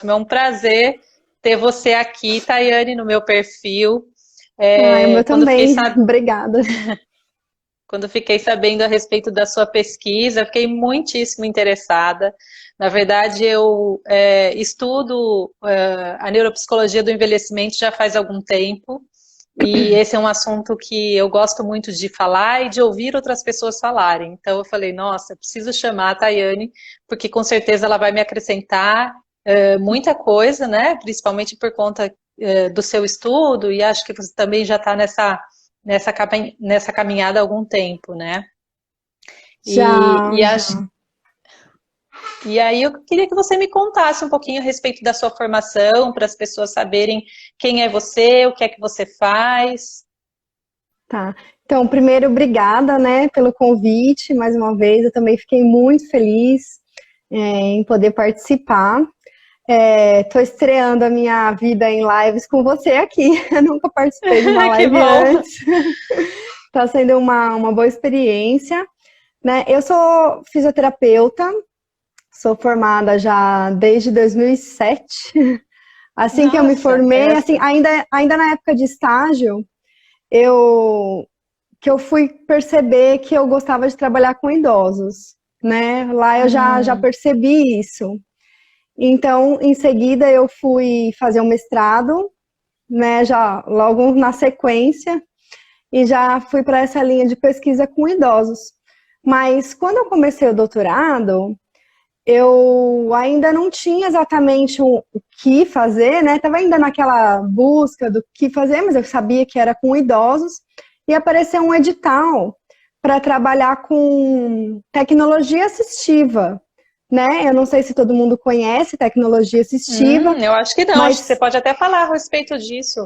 É um prazer ter você aqui, Tayane, no meu perfil. Ai, o meu Quando também. Obrigada. fiquei sabendo a respeito da sua pesquisa, fiquei muitíssimo interessada. Na verdade, eu estudo a neuropsicologia do envelhecimento já faz algum tempo, e esse é um assunto que eu gosto muito de falar e de ouvir outras pessoas falarem. Então, eu falei, nossa, eu preciso chamar a Tayane, porque com certeza ela vai me acrescentar muita coisa, né? Principalmente por conta do seu estudo, e acho que você também já está nessa caminhada há algum tempo, né? E, Já, e, acho, já. e aí eu queria que você me contasse um pouquinho a respeito da sua formação, para as pessoas saberem quem é você, o que é que você faz. Tá. Então, primeiro, obrigada, né, pelo convite, mais uma vez. Eu também fiquei muito feliz, em poder participar. Estou estreando a minha vida em lives com você aqui. Eu nunca participei de uma Que live bom! antes. Está sendo uma boa experiência, né? Eu sou fisioterapeuta, sou formada já desde 2007. Assim que eu me Nossa, formei, assim, essa. ainda na época de estágio, eu que eu fui perceber que eu gostava de trabalhar com idosos, né? Lá eu já Hum, percebi isso. Então, em seguida, eu fui fazer um mestrado, né? Já logo na sequência, e já fui para essa linha de pesquisa com idosos. Mas quando eu comecei o doutorado, eu ainda não tinha exatamente o que fazer, né? Estava ainda naquela busca do que fazer, mas eu sabia que era com idosos, e apareceu um edital para trabalhar com tecnologia assistiva, né? Eu não sei se todo mundo conhece tecnologia assistiva, eu acho que não, acho que você mas pode até falar a respeito disso.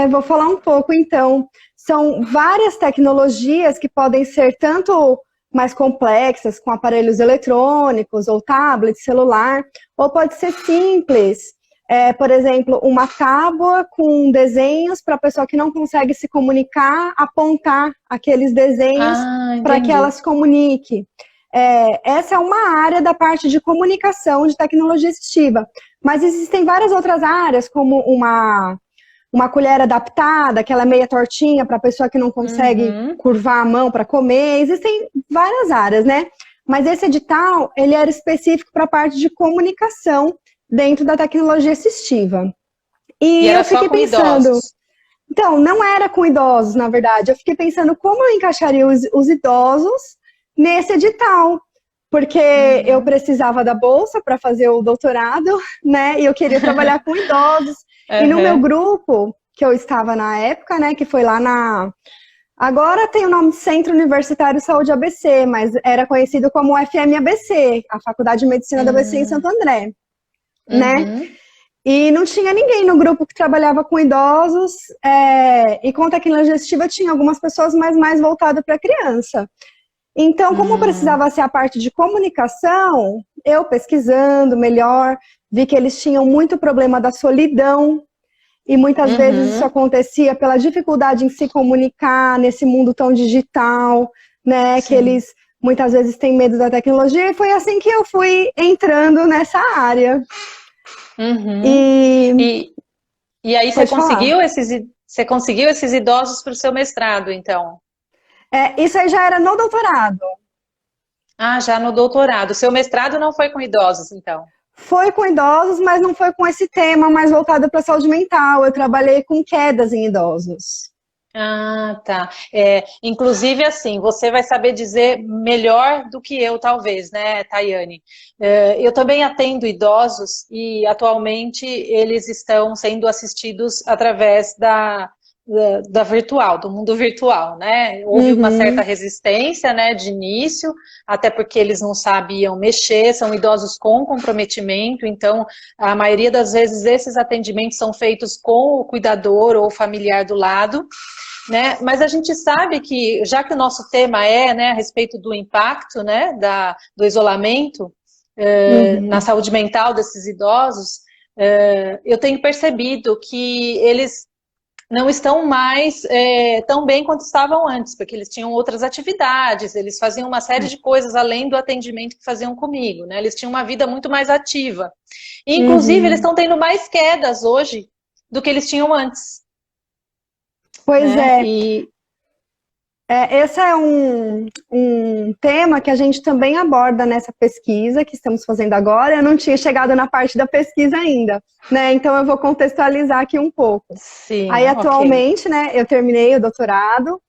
vou falar um pouco então. São várias tecnologias que podem ser tanto mais complexas, com aparelhos eletrônicos, ou tablet, celular, ou pode ser simples. Por exemplo, uma tábua com desenhos para a pessoa que não consegue se comunicar, apontar aqueles desenhos Ah, para que ela entendi. se comunique. Essa é uma área da parte de comunicação de tecnologia assistiva. Mas existem várias outras áreas, como uma colher adaptada, aquela meia tortinha para a pessoa que não consegue Uhum. curvar a mão para comer. Existem várias áreas, né? Mas esse edital, ele era específico para a parte de comunicação dentro da tecnologia assistiva. E E eu era só fiquei com pensando, idosos. então, não era com idosos, na verdade. Eu fiquei pensando como eu encaixaria os idosos nesse edital, porque eu Uhum. precisava da bolsa para fazer o doutorado, né? E eu queria trabalhar com idosos. E no meu Uhum. grupo, que eu estava na época, né, que foi lá na. Agora tem o nome de Centro Universitário de Saúde ABC, mas era conhecido como FMABC, a Faculdade de Medicina da ABC em Santo André, né? Uhum. E não tinha ninguém no grupo que trabalhava com idosos, e com tecnologia assistiva tinha algumas pessoas, mas mais voltada para criança. Então, como eu Uhum. precisava ser a parte de comunicação, eu pesquisando melhor, vi que eles tinham muito problema da solidão, e muitas vezes isso Uhum. acontecia pela dificuldade em se comunicar nesse mundo tão digital, né? Que Sim. eles muitas vezes têm medo da tecnologia, e foi assim que eu fui entrando nessa área. Uhum. E E, e aí pode falar. você conseguiu esses idosos para o seu mestrado, então? Isso aí já era no doutorado. Ah, já no doutorado. Seu mestrado não foi com idosos, então? Foi com idosos, mas não foi com esse tema mais voltado para a saúde mental. Eu trabalhei com quedas em idosos. Ah, tá. Inclusive, assim, você vai saber dizer melhor do que eu, talvez, né, Tayane? Eu também atendo idosos e atualmente eles estão sendo assistidos através da virtual, do mundo virtual, né? Houve uma certa Uhum, resistência, né, de início, até porque eles não sabiam mexer, são idosos com comprometimento, então a maioria das vezes esses atendimentos são feitos com o cuidador ou familiar do lado, né? Mas a gente sabe que, já que o nosso tema é, né, a respeito do impacto, né, do isolamento na uhum, saúde mental desses idosos, eu tenho percebido que eles não estão mais tão bem quanto estavam antes, porque eles tinham outras atividades, eles faziam uma série de coisas além do atendimento que faziam comigo, né? Eles tinham uma vida muito mais ativa. E, inclusive, eles estão tendo mais quedas hoje do que eles tinham antes. Pois né? é. Esse é um tema que a gente também aborda nessa pesquisa que estamos fazendo agora. Eu não tinha chegado na parte da pesquisa ainda, né? Então eu vou contextualizar aqui um pouco. Sim, Aí atualmente, né, eu terminei o doutorado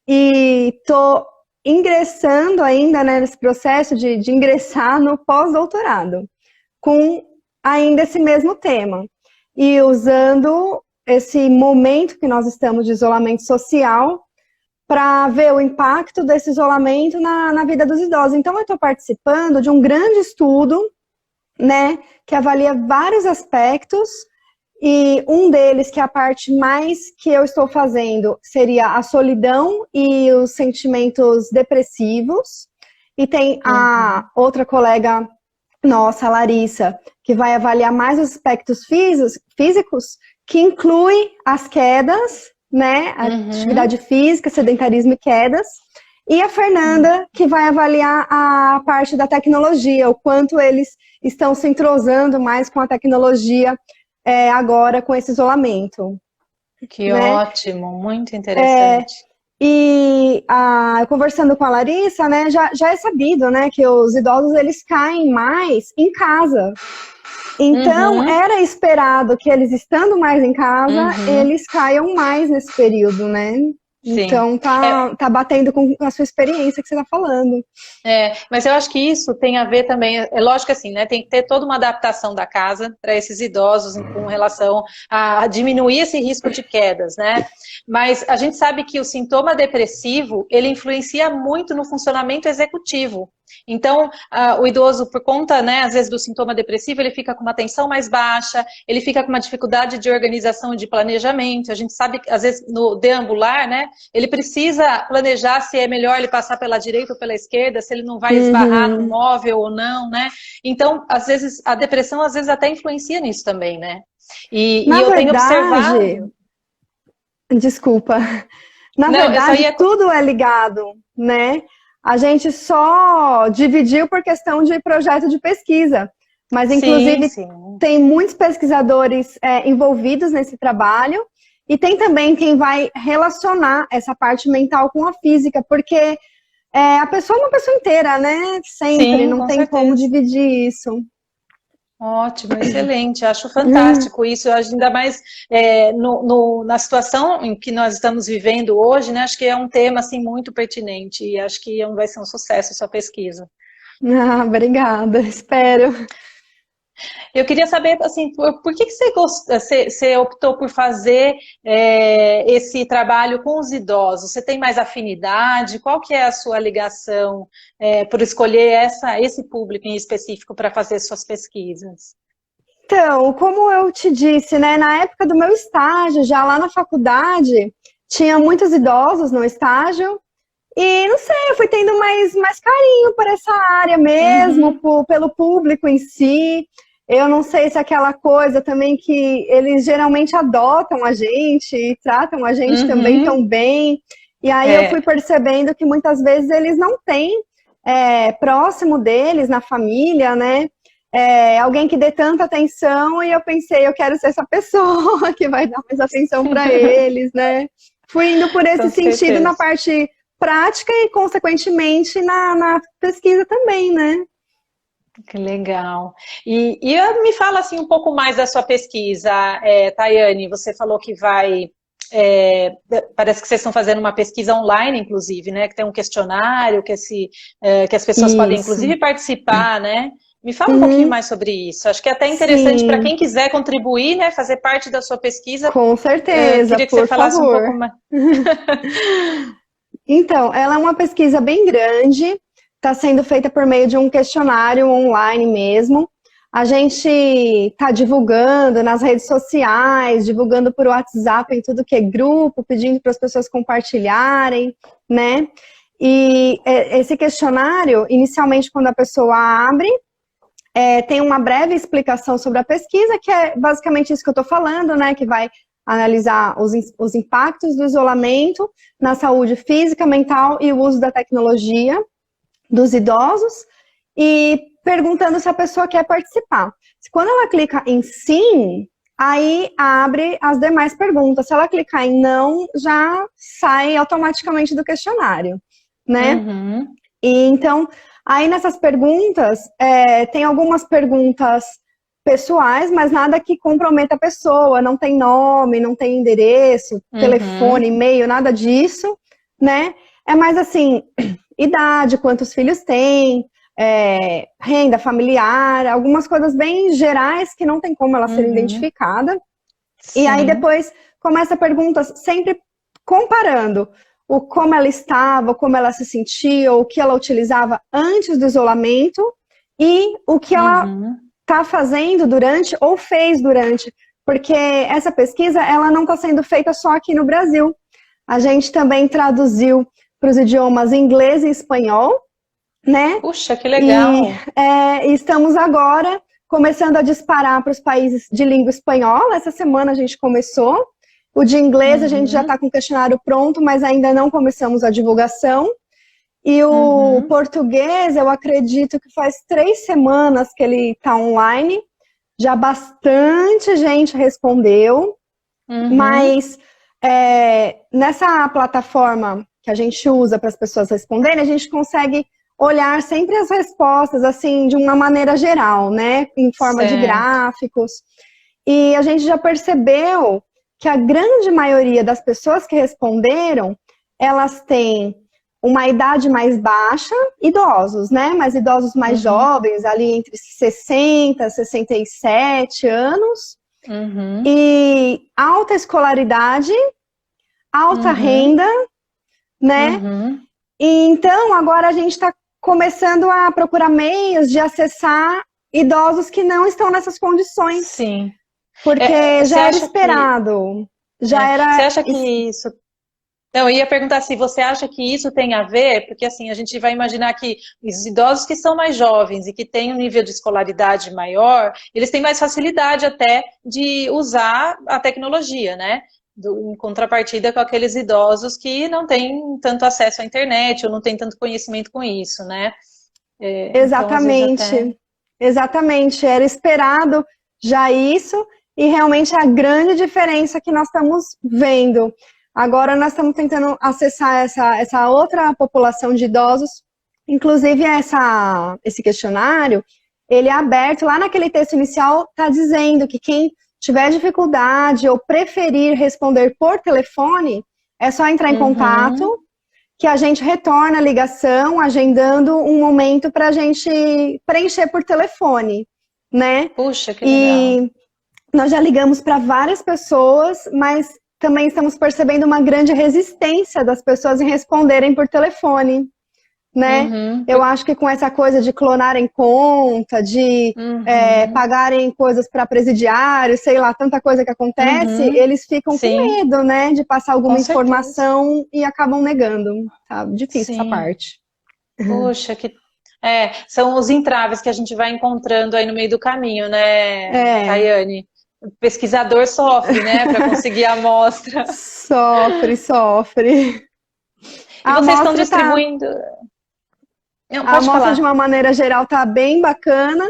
e estou ingressando ainda, né, nesse processo de ingressar no pós-doutorado, com ainda esse mesmo tema. E usando esse momento que nós estamos de isolamento social para ver o impacto desse isolamento na vida dos idosos. Então, eu estou participando de um grande estudo, né, que avalia vários aspectos, e um deles, que é a parte mais que eu estou fazendo, seria a solidão e os sentimentos depressivos. E tem a outra colega nossa, a Larissa, que vai avaliar mais os aspectos físicos, que inclui as quedas, né, atividade física, sedentarismo e quedas, e a Fernanda, que vai avaliar a parte da tecnologia, o quanto eles estão se entrosando mais com a tecnologia agora com esse isolamento. Que ótimo, muito interessante. E eu conversando com a Larissa, né, já é sabido, né, que os idosos eles caem mais em casa. Então, era esperado que eles, estando mais em casa, eles caiam mais nesse período, né? Sim. Então, tá batendo com a sua experiência que você tá falando. Mas eu acho que isso tem a ver também, é lógico assim, né? Tem que ter toda uma adaptação da casa para esses idosos com relação a diminuir esse risco de quedas, né? Mas a gente sabe que o sintoma depressivo, ele influencia muito no funcionamento executivo. Então, o idoso, por conta, né, às vezes, do sintoma depressivo, ele fica com uma tensão mais baixa, ele fica com uma dificuldade de organização e de planejamento. A gente sabe que, às vezes, no deambular, né, ele precisa planejar se é melhor ele passar pela direita ou pela esquerda, se ele não vai esbarrar no móvel ou não, né? Então, às vezes, a depressão, às vezes, até influencia nisso também, né? E eu tenho observado... Desculpa. Na verdade, tudo é ligado, né? A gente só dividiu por questão de projeto de pesquisa, mas inclusive tem muitos pesquisadores envolvidos nesse trabalho, e tem também quem vai relacionar essa parte mental com a física, porque a pessoa é uma pessoa inteira, né? Sempre, não tem como dividir isso. Ótimo, excelente, acho fantástico isso, ainda mais na situação em que nós estamos vivendo hoje, né, acho que é um tema assim, muito pertinente e acho que vai ser um sucesso a sua pesquisa. Obrigada, espero. Eu queria saber, assim, por que você optou por fazer esse trabalho com os idosos? Você tem mais afinidade? Qual que é a sua ligação por escolher esse público em específico para fazer suas pesquisas? Então, como eu te disse, né, na época do meu estágio, já lá na faculdade, tinha muitos idosos no estágio, e não sei, eu fui tendo mais carinho por essa área mesmo, pelo público em si. Eu não sei se é aquela coisa também que eles geralmente adotam a gente e tratam a gente também tão bem. E aí eu fui percebendo que muitas vezes eles não têm próximo deles, na família, né? Alguém que dê tanta atenção, e eu pensei, eu quero ser essa pessoa que vai dar mais atenção para eles, né? Fui indo por esse sentido na parte prática e, consequentemente, na pesquisa também, né? Que legal. E me fala assim um pouco mais da sua pesquisa, Tayane. Você falou que parece que vocês estão fazendo uma pesquisa online, inclusive, né? Que tem um questionário que as pessoas podem, inclusive, participar, né? Me fala um pouquinho mais sobre isso. Acho que é até interessante para quem quiser contribuir, né? Fazer parte da sua pesquisa. Com certeza, queria que você falasse um pouco mais. Então, ela é uma pesquisa bem grande. Está sendo feita por meio de um questionário online mesmo. A gente está divulgando nas redes sociais, divulgando por WhatsApp em tudo que é grupo, pedindo para as pessoas compartilharem, né? E esse questionário, inicialmente, quando a pessoa abre, tem uma breve explicação sobre a pesquisa, que é basicamente isso que eu estou falando, né? Que vai analisar os impactos do isolamento na saúde física, mental e o uso da tecnologia dos idosos, e perguntando se a pessoa quer participar. Quando ela clica em sim, aí abre as demais perguntas. Se ela clicar em não, já sai automaticamente do questionário, né? Uhum. E então, aí nessas perguntas, tem algumas perguntas pessoais, mas nada que comprometa a pessoa, não tem nome, não tem endereço, telefone, e-mail, nada disso, né? É mais assim, idade, quantos filhos tem, renda familiar, algumas coisas bem gerais que não tem como ela ser identificada. Sim. E aí depois começa perguntas sempre comparando o como ela estava, como ela se sentia, o que ela utilizava antes do isolamento e o que ela está fazendo durante ou fez durante, porque essa pesquisa ela não está sendo feita só aqui no Brasil. A gente também traduziu para os idiomas inglês e espanhol, né? Puxa, que legal! E estamos agora começando a disparar para os países de língua espanhola. Essa semana a gente começou. O de inglês a gente já está com o questionário pronto, mas ainda não começamos a divulgação. E o português, eu acredito que faz 3 semanas que ele está online. Já bastante gente respondeu. Mas nessa plataforma que a gente usa para as pessoas responderem, a gente consegue olhar sempre as respostas, assim, de uma maneira geral, né? Em forma de gráficos. E a gente já percebeu que a grande maioria das pessoas que responderam, elas têm uma idade mais baixa, idosos, né? Mas idosos mais jovens, ali entre 60 e 67 anos. E alta escolaridade, alta renda, né? E então, agora a gente está começando a procurar meios de acessar idosos que não estão nessas condições. Sim. Porque já era esperado. Era... Você acha que isso... Não, eu ia perguntar se você acha que isso tem a ver, porque assim, a gente vai imaginar que os idosos que são mais jovens e que têm um nível de escolaridade maior, eles têm mais facilidade até de usar a tecnologia, né? Em contrapartida com aqueles idosos que não têm tanto acesso à internet ou não têm tanto conhecimento com isso, né? Exatamente. Então, exatamente. Era esperado já isso e realmente é a grande diferença que nós estamos vendo. Agora nós estamos tentando acessar essa outra população de idosos, inclusive esse questionário, ele é aberto, lá naquele texto inicial está dizendo que quem tiver dificuldade ou preferir responder por telefone, é só entrar em contato, que a gente retorna a ligação, agendando um momento para a gente preencher por telefone, né? Puxa, que legal. E nós já ligamos para várias pessoas, mas também estamos percebendo uma grande resistência das pessoas em responderem por telefone, né? Eu acho que com essa coisa de clonarem conta, de pagarem coisas para presidiário, sei lá, tanta coisa que acontece, eles ficam com medo, né? De passar alguma informação e acabam negando. Tá difícil essa parte. Puxa, são os entraves que a gente vai encontrando aí no meio do caminho, né, Tayane? O pesquisador sofre, né, para conseguir a amostra. Sofre. E vocês estão distribuindo... A amostra, de uma maneira geral, tá bem bacana,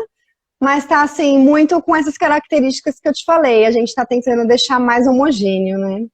mas tá, assim, muito com essas características que eu te falei. A gente tá tentando deixar mais homogêneo, né?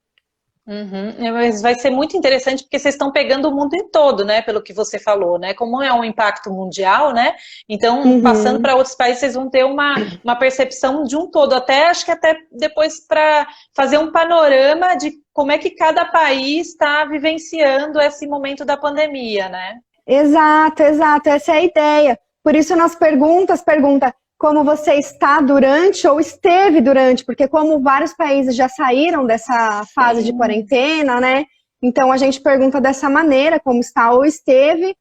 Mas vai ser muito interessante porque vocês estão pegando o mundo em todo, né, pelo que você falou, né, como é um impacto mundial, né, então passando para outros países vocês vão ter uma percepção de um todo, acho que até depois para fazer um panorama de como é que cada país está vivenciando esse momento da pandemia, né? Exato, essa é a ideia. Por isso nas pergunta como você está durante ou esteve durante, porque como vários países já saíram dessa fase de quarentena, né? Então a gente pergunta dessa maneira, como está ou esteve,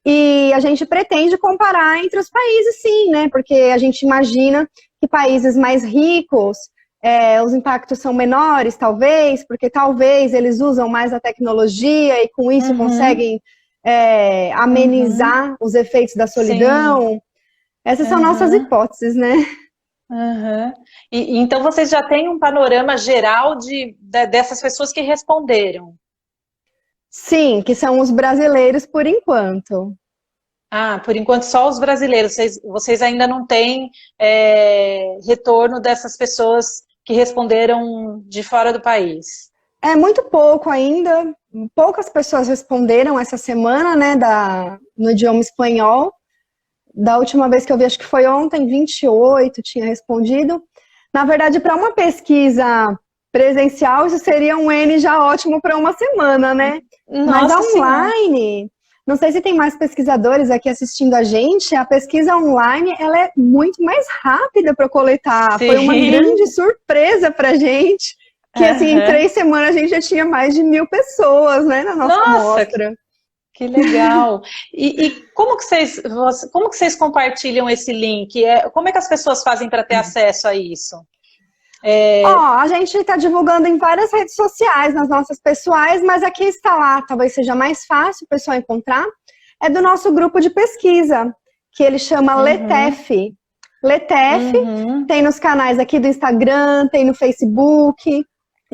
e a gente pretende comparar entre os países, sim, né? Porque a gente imagina que países mais ricos, os impactos são menores, talvez, porque talvez eles usam mais a tecnologia e com isso conseguem amenizar os efeitos da solidão. Essas são nossas hipóteses, né? Aham. Então vocês já têm um panorama geral dessas pessoas que responderam. Sim, que são os brasileiros por enquanto. Ah, por enquanto só os brasileiros. Vocês ainda não têm retorno dessas pessoas que responderam de fora do país. É muito pouco ainda, poucas pessoas responderam essa semana, né, no idioma espanhol. Da última vez que eu vi, acho que foi ontem, 28 tinha respondido. Na verdade, para uma pesquisa presencial, isso seria um N já ótimo para uma semana, né? Mas Nossa Senhora. online, não sei se tem mais pesquisadores aqui assistindo a gente, a pesquisa online, ela é muito mais rápida para coletar. Foi uma Sim. grande surpresa para a gente, que assim, em Aham. 3 semanas a gente já tinha mais de 1.000 pessoas, né, na nossa Nossa, amostra. que legal. E como que vocês compartilham esse link? Como é que as pessoas fazem para ter acesso a isso? Ó, a gente está divulgando em várias redes sociais, nas nossas pessoais, mas aqui está lá, talvez seja mais fácil o pessoal encontrar, é do nosso grupo de pesquisa, que ele chama Uhum, LETEF. LETEF uhum, tem nos canais aqui do Instagram, tem no Facebook,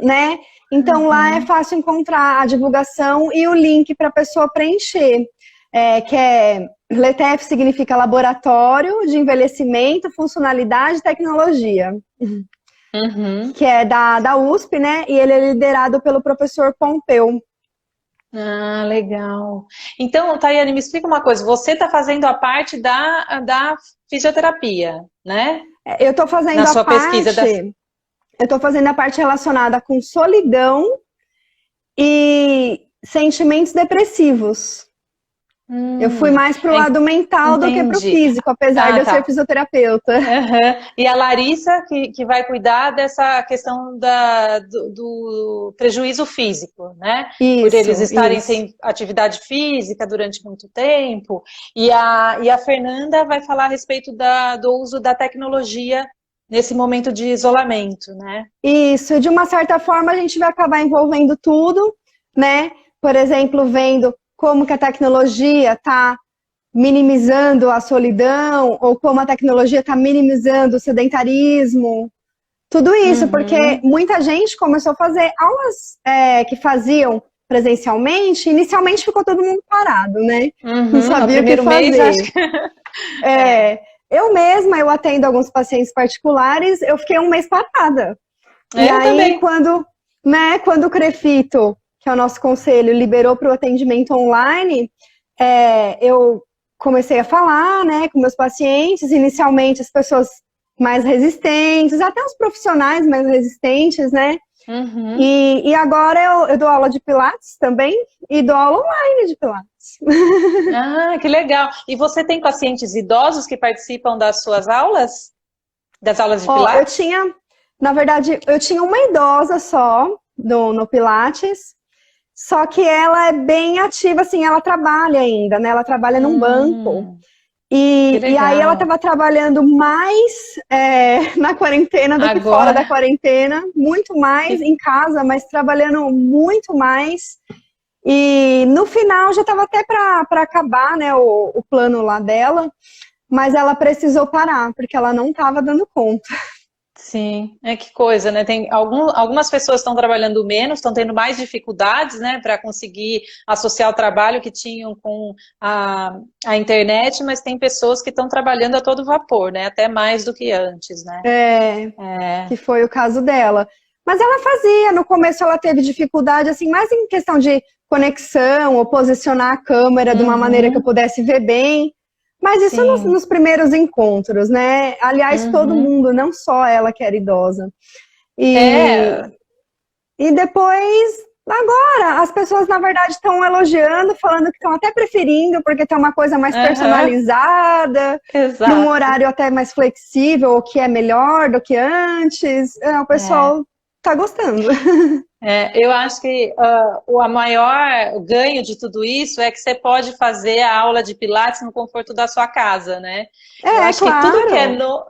né? Então lá é uhum, fácil encontrar a divulgação e o link para a pessoa preencher, que é LETEF significa Laboratório de Envelhecimento, Funcionalidade e Tecnologia, uhum. que é da USP, né? E ele é liderado pelo professor Pompeu. Ah, legal. Então, Tayane, me explica uma coisa. Você está fazendo a parte da fisioterapia, né? Eu estou Na fazendo a sua pesquisa das. parte, eu estou fazendo a parte relacionada com solidão e sentimentos depressivos. Eu fui Hum, mais pro lado mental do que pro entendi. físico, apesar de Ah, eu ser tá. fisioterapeuta. Aham. E a Larissa, que vai cuidar dessa questão do prejuízo físico, né? Por eles Isso, estarem isso. sem atividade física durante muito tempo. E a Fernanda vai falar a respeito do uso da tecnologia nesse momento de isolamento, né? Isso, de uma certa forma a gente vai acabar envolvendo tudo, né? Por exemplo, vendo como que a tecnologia está minimizando a solidão, ou como a tecnologia está minimizando o sedentarismo, tudo isso, porque Uhum, muita gente começou a fazer aulas que faziam presencialmente, inicialmente ficou todo mundo parado, né? Não uhum. No sabia o que primeiro mês, acho fazer. que. É. É, eu mesma, eu atendo alguns pacientes particulares, eu fiquei um mês parada. E Eu aí, também. quando o Crefito, que é o nosso conselho, liberou para o atendimento online, eu comecei a falar, né, com meus pacientes, inicialmente as pessoas mais resistentes, até os profissionais mais resistentes, né? Uhum. E agora eu dou aula de Pilates também e dou aula online de Pilates. Ah, que legal. E você tem pacientes idosos que participam das suas aulas? Das aulas de Ó, Pilates? na verdade, eu tinha uma idosa só no Pilates, só que ela é bem ativa, assim, ela trabalha ainda, né? Ela trabalha num banco. Que E aí ela legal. estava trabalhando mais na quarentena do que fora da Agora, quarentena, muito mais que em casa, mas trabalhando muito mais. E no final já estava até para acabar, né, o plano lá dela, mas ela precisou parar, porque ela não estava dando conta. sim, que coisa, né? Tem algumas pessoas estão trabalhando menos, estão tendo mais dificuldades, né, para conseguir associar o trabalho que tinham com a internet, mas tem pessoas que estão trabalhando a todo vapor, né? Até mais do que antes, né? É, É. que foi o caso dela. Mas ela fazia, no começo ela teve dificuldade, assim, mais em questão de conexão, ou posicionar a câmera de uma maneira que eu Uhum, pudesse ver bem. Mas isso sim. nos primeiros encontros, né? Aliás, todo Uhum. mundo, não só ela que era idosa. É. E depois, agora, as pessoas, na verdade, estão elogiando, falando que estão até preferindo, porque tem uma coisa mais Aham, personalizada, num exato. horário até mais flexível, o que é melhor do que antes. O É. pessoal tá gostando. Eu acho que o maior ganho de tudo isso é que você pode fazer a aula de Pilates no conforto da sua casa, né? Eu É, acho que tudo que é claro. novo,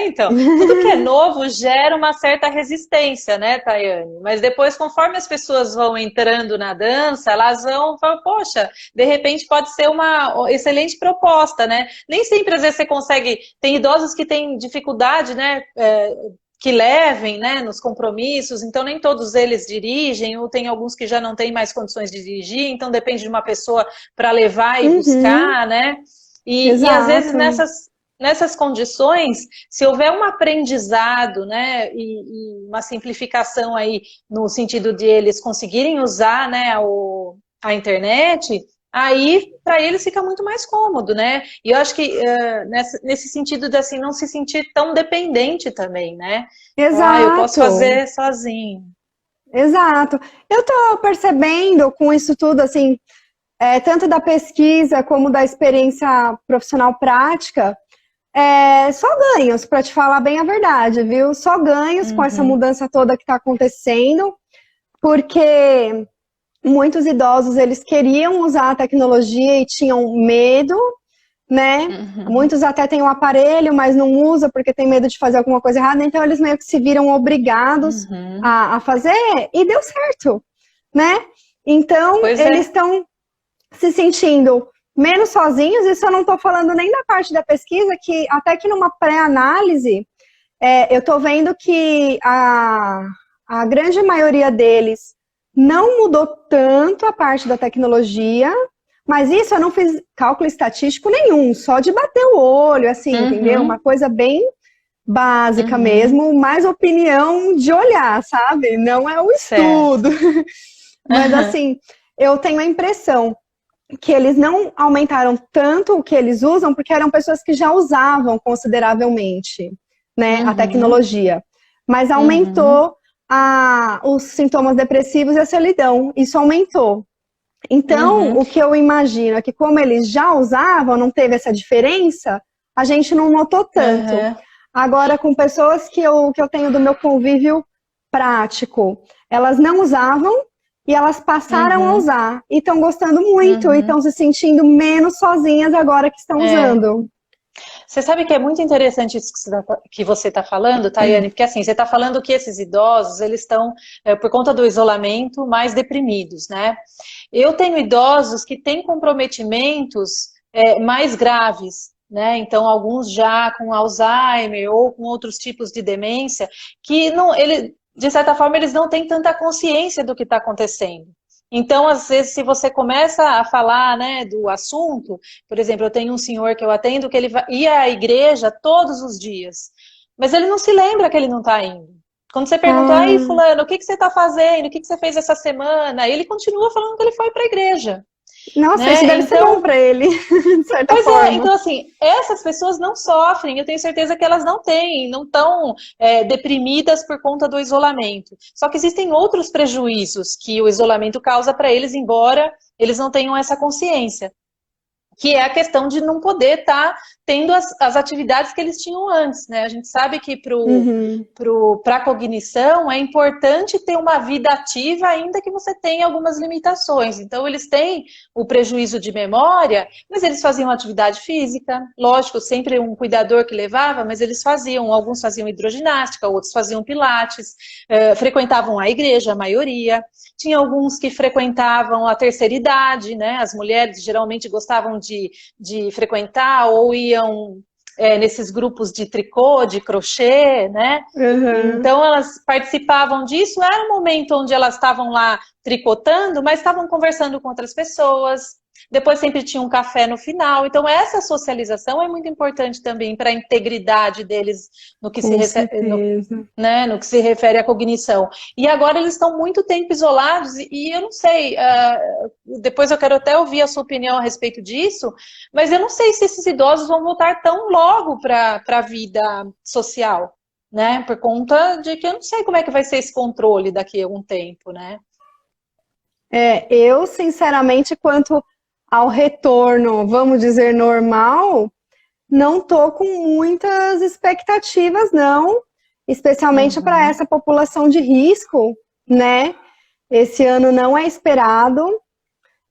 então, tudo que é novo gera uma certa resistência, né, Tayane? Mas depois, conforme as pessoas vão entrando na dança, elas vão falar, poxa, de repente pode ser uma excelente proposta, né? Nem sempre, às vezes, você consegue. Tem idosos que têm dificuldade, né? Que levem, né, nos compromissos, então nem todos eles dirigem, ou tem alguns que já não têm mais condições de dirigir, então depende de uma pessoa para levar e Uhum, buscar, né? E às vezes exato. nessas condições, se houver um aprendizado, né, e uma simplificação aí no sentido de eles conseguirem usar, né, a internet, aí para eles fica muito mais cômodo, né? E eu acho que nesse sentido de assim não se sentir tão dependente também, né? Falar, eu posso Exato. fazer sozinho. Exato. Eu tô percebendo com isso tudo, assim, tanto da pesquisa como da experiência profissional prática, só ganhos, para te falar bem a verdade, viu? Só ganhos com essa Uhum, mudança toda que está acontecendo, porque muitos idosos, eles queriam usar a tecnologia e tinham medo, né? uhum, Muitos até têm o aparelho, mas não usa porque tem medo de fazer alguma coisa errada, então eles meio que se viram obrigados uhum. a fazer, e deu certo, né? Então, Pois eles é. estão se sentindo menos sozinhos. Isso eu não estou falando nem da parte da pesquisa, que até que numa pré-análise, eu estou vendo que a grande maioria deles não mudou tanto a parte da tecnologia, mas isso eu não fiz cálculo estatístico nenhum, só de bater o olho, assim, entendeu? Uma Uhum, coisa bem básica uhum. mesmo, mais opinião de olhar, sabe? Não é o estudo. Certo. Mas assim, eu tenho a impressão que eles não aumentaram tanto o que eles usam, porque eram pessoas que já usavam consideravelmente, né, a Uhum, tecnologia. Mas uhum, aumentou os sintomas depressivos e a solidão. Isso aumentou. Então, uhum. o que eu imagino é que, como eles já usavam, não teve essa diferença, a gente não notou tanto. Uhum, Agora, com pessoas que eu tenho do meu convívio prático, elas não usavam e elas passaram a uhum, usar e estão gostando muito e uhum. estão se sentindo menos sozinhas agora que estão É. usando. Você sabe que é muito interessante isso que você está falando, Tayane, porque assim, você está falando que esses idosos, eles estão, por conta do isolamento, mais deprimidos, né? Eu tenho idosos que têm comprometimentos mais graves, né? Então, alguns já com Alzheimer ou com outros tipos de demência, que não, de certa forma, eles não têm tanta consciência do que está acontecendo. Então, às vezes, se você começa a falar, né, do assunto, por exemplo, eu tenho um senhor que eu atendo que ele ia à igreja todos os dias, mas ele não se lembra que ele não está indo. Quando você pergunta, aí, Ah, fulano, o que você está fazendo? O que você fez essa semana? Ele continua falando que ele foi para a igreja, nossa, isso né? deve ser bom Então, para ele, de certa pois é, forma. então assim, essas pessoas não sofrem, eu tenho certeza que elas não estão deprimidas por conta do isolamento. Só que existem outros prejuízos que o isolamento causa para eles, embora eles não tenham essa consciência, que é a questão de não poder estar tendo as atividades que eles tinham antes, né? A gente sabe que Uhum. para a cognição é importante ter uma vida ativa, ainda que você tenha algumas limitações. Então, eles têm o prejuízo de memória, mas eles faziam atividade física, lógico, sempre um cuidador que levava, mas eles faziam, alguns faziam hidroginástica, outros faziam pilates, frequentavam a igreja, a maioria. Tinha alguns que frequentavam a terceira idade, né? As mulheres geralmente gostavam de frequentar ou iam nesses grupos de tricô, de crochê, né? Uhum. Então elas participavam disso, era um momento onde elas estavam lá tricotando, mas estavam conversando com outras pessoas. Depois sempre tinha um café no final. Então essa socialização é muito importante também para a integridade deles no que se Com certeza. né, no que se refere à cognição. E agora eles estão muito tempo isolados e eu não sei, depois eu quero até ouvir a sua opinião a respeito disso, mas eu não sei se esses idosos vão voltar tão logo para a vida social, né, por conta de que eu não sei como é que vai ser esse controle daqui a algum tempo, né. Eu, sinceramente, quanto ao retorno, vamos dizer, normal, não tô com muitas expectativas, não. especialmente para essa população de risco, né? Esse ano não é esperado,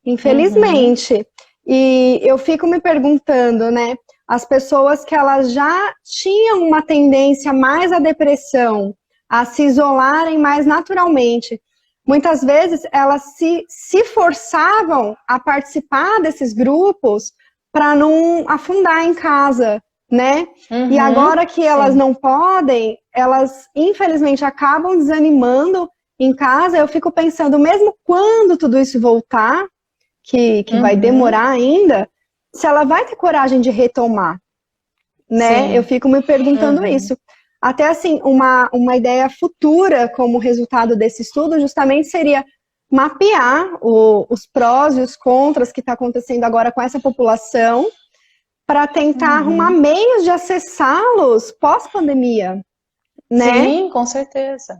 infelizmente. E eu fico me perguntando, né? As pessoas que elas já tinham uma tendência mais à depressão, a se isolarem mais naturalmente, muitas vezes elas se forçavam a participar desses grupos para não afundar em casa, né? E agora que elas não podem, elas infelizmente acabam desanimando em casa. Eu fico pensando, mesmo quando tudo isso voltar, que vai demorar ainda, se ela vai ter coragem de retomar, né? Sim. Eu fico me perguntando isso. Até assim, uma ideia futura como resultado desse estudo justamente seria mapear os prós e os contras que está acontecendo agora com essa população para tentar arrumar meios de acessá-los pós-pandemia, né? Sim, com certeza.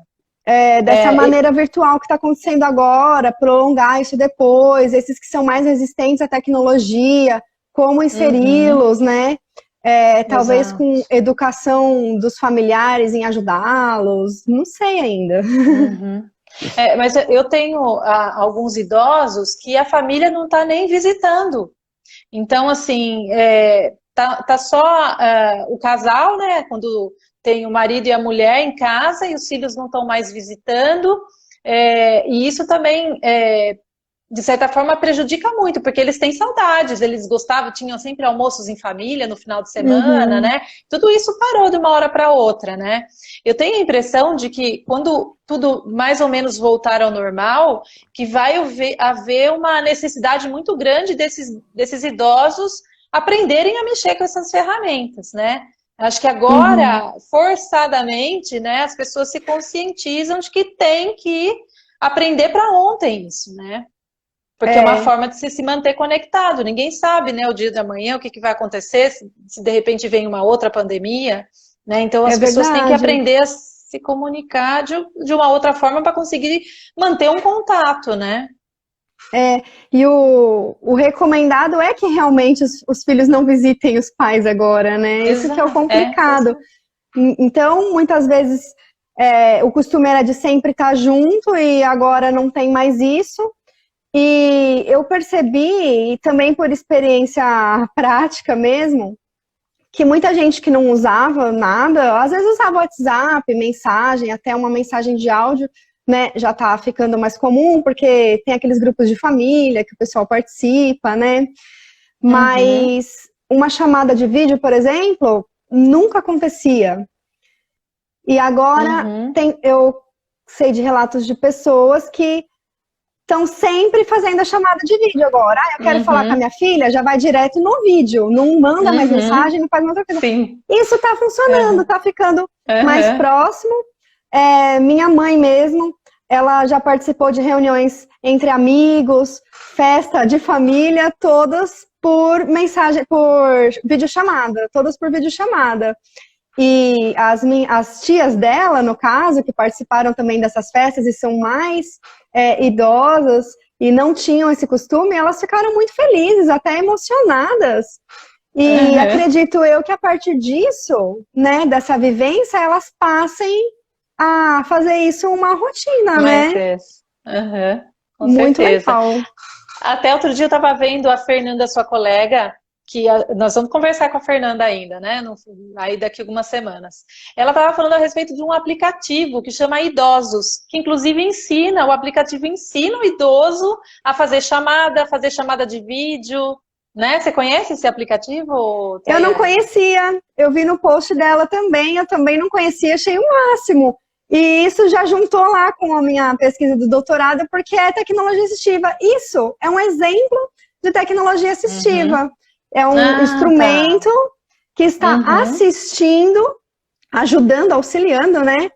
Dessa maneira virtual que está acontecendo agora, prolongar isso depois, esses que são mais resistentes à tecnologia, como inseri-los, né? Talvez com educação dos familiares em ajudá-los, não sei ainda. Mas eu tenho alguns idosos que a família não está nem visitando. Então, assim, tá só o casal, né? Quando tem o marido e a mulher em casa e os filhos não estão mais visitando. E isso também, de certa forma, prejudica muito, porque eles têm saudades, eles gostavam, tinham sempre almoços em família no final de semana, né? Tudo isso parou de uma hora para outra, né? Eu tenho a impressão de que quando tudo mais ou menos voltar ao normal, que vai haver uma necessidade muito grande desses idosos aprenderem a mexer com essas ferramentas, né? Acho que agora, forçadamente, né, as pessoas se conscientizam de que tem que aprender para ontem isso, né? Porque é uma forma de se manter conectado. Ninguém sabe, né, o dia de amanhã, o que vai acontecer, se de repente vem uma outra pandemia, né? Então as pessoas têm que aprender a se comunicar de uma outra forma para conseguir manter um contato, né? E o recomendado é que realmente os filhos não visitem os pais agora, né? Isso que é o complicado. Então, muitas vezes, o costume era de sempre estar junto e agora não tem mais isso. E eu percebi, e também por experiência prática mesmo, que muita gente que não usava nada, às vezes usava WhatsApp, mensagem, até uma mensagem de áudio, né, já tá ficando mais comum, porque tem aqueles grupos de família que o pessoal participa, né? Mas uma chamada de vídeo, por exemplo, nunca acontecia. E agora eu sei de relatos de pessoas que estão sempre fazendo a chamada de vídeo agora. Eu quero falar com a minha filha, já vai direto no vídeo, não manda mais mensagem, não faz mais outra coisa. Sim. Isso tá funcionando, tá ficando mais próximo. Minha mãe mesmo, ela já participou de reuniões entre amigos, festa de família, todas por mensagem, por videochamada, todas por videochamada. E as tias dela, no caso, que participaram também dessas festas e são mais idosas e não tinham esse costume, elas ficaram muito felizes, até emocionadas. E acredito eu que a partir disso, né, dessa vivência, elas passem a fazer isso uma rotina, né? Com muito certeza. Legal. Até outro dia eu estava vendo a Fernanda, sua colega, que nós vamos conversar com a Fernanda ainda, né? Aí daqui a algumas semanas. Ela estava falando a respeito de um aplicativo que chama Idosos, que inclusive o aplicativo ensina o idoso a fazer chamada de vídeo, né? Você conhece esse aplicativo? Eu não conhecia, eu vi no post dela também, eu também não conhecia, achei o máximo. E isso já juntou lá com a minha pesquisa do doutorado, porque é tecnologia assistiva. Isso é um exemplo de tecnologia assistiva. É um instrumento que está assistindo, ajudando, auxiliando, né?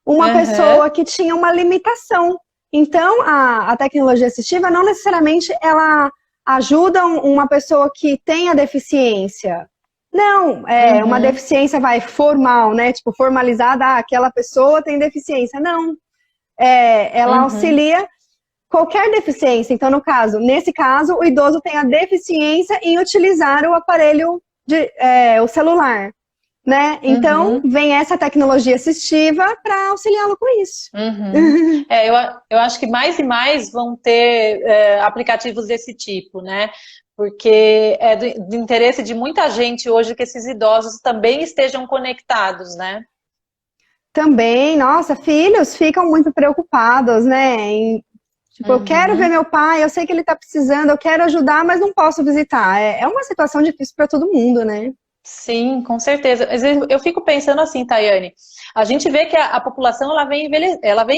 Uma pessoa que tinha uma limitação. Então, a tecnologia assistiva não necessariamente ela ajuda uma pessoa que tenha deficiência. Não, uma deficiência formal, né? Tipo, formalizada, aquela pessoa tem deficiência. Não. Ela auxilia qualquer deficiência. Então, nesse caso, o idoso tem a deficiência em utilizar o aparelho, o celular. né? Então, Uhum. vem essa tecnologia assistiva para auxiliá-lo com isso. Uhum. Eu acho que mais e mais vão ter aplicativos desse tipo, né? Porque é do interesse de muita gente hoje que esses idosos também estejam conectados, né? Também, nossa, filhos ficam muito preocupados, né? Tipo, eu quero ver Uhum. meu pai, eu sei que ele tá precisando, eu quero ajudar, mas não posso visitar. É uma situação difícil para todo mundo, né? Sim, com certeza. Às vezes eu fico pensando assim, Tayane, a gente vê que a população ela vem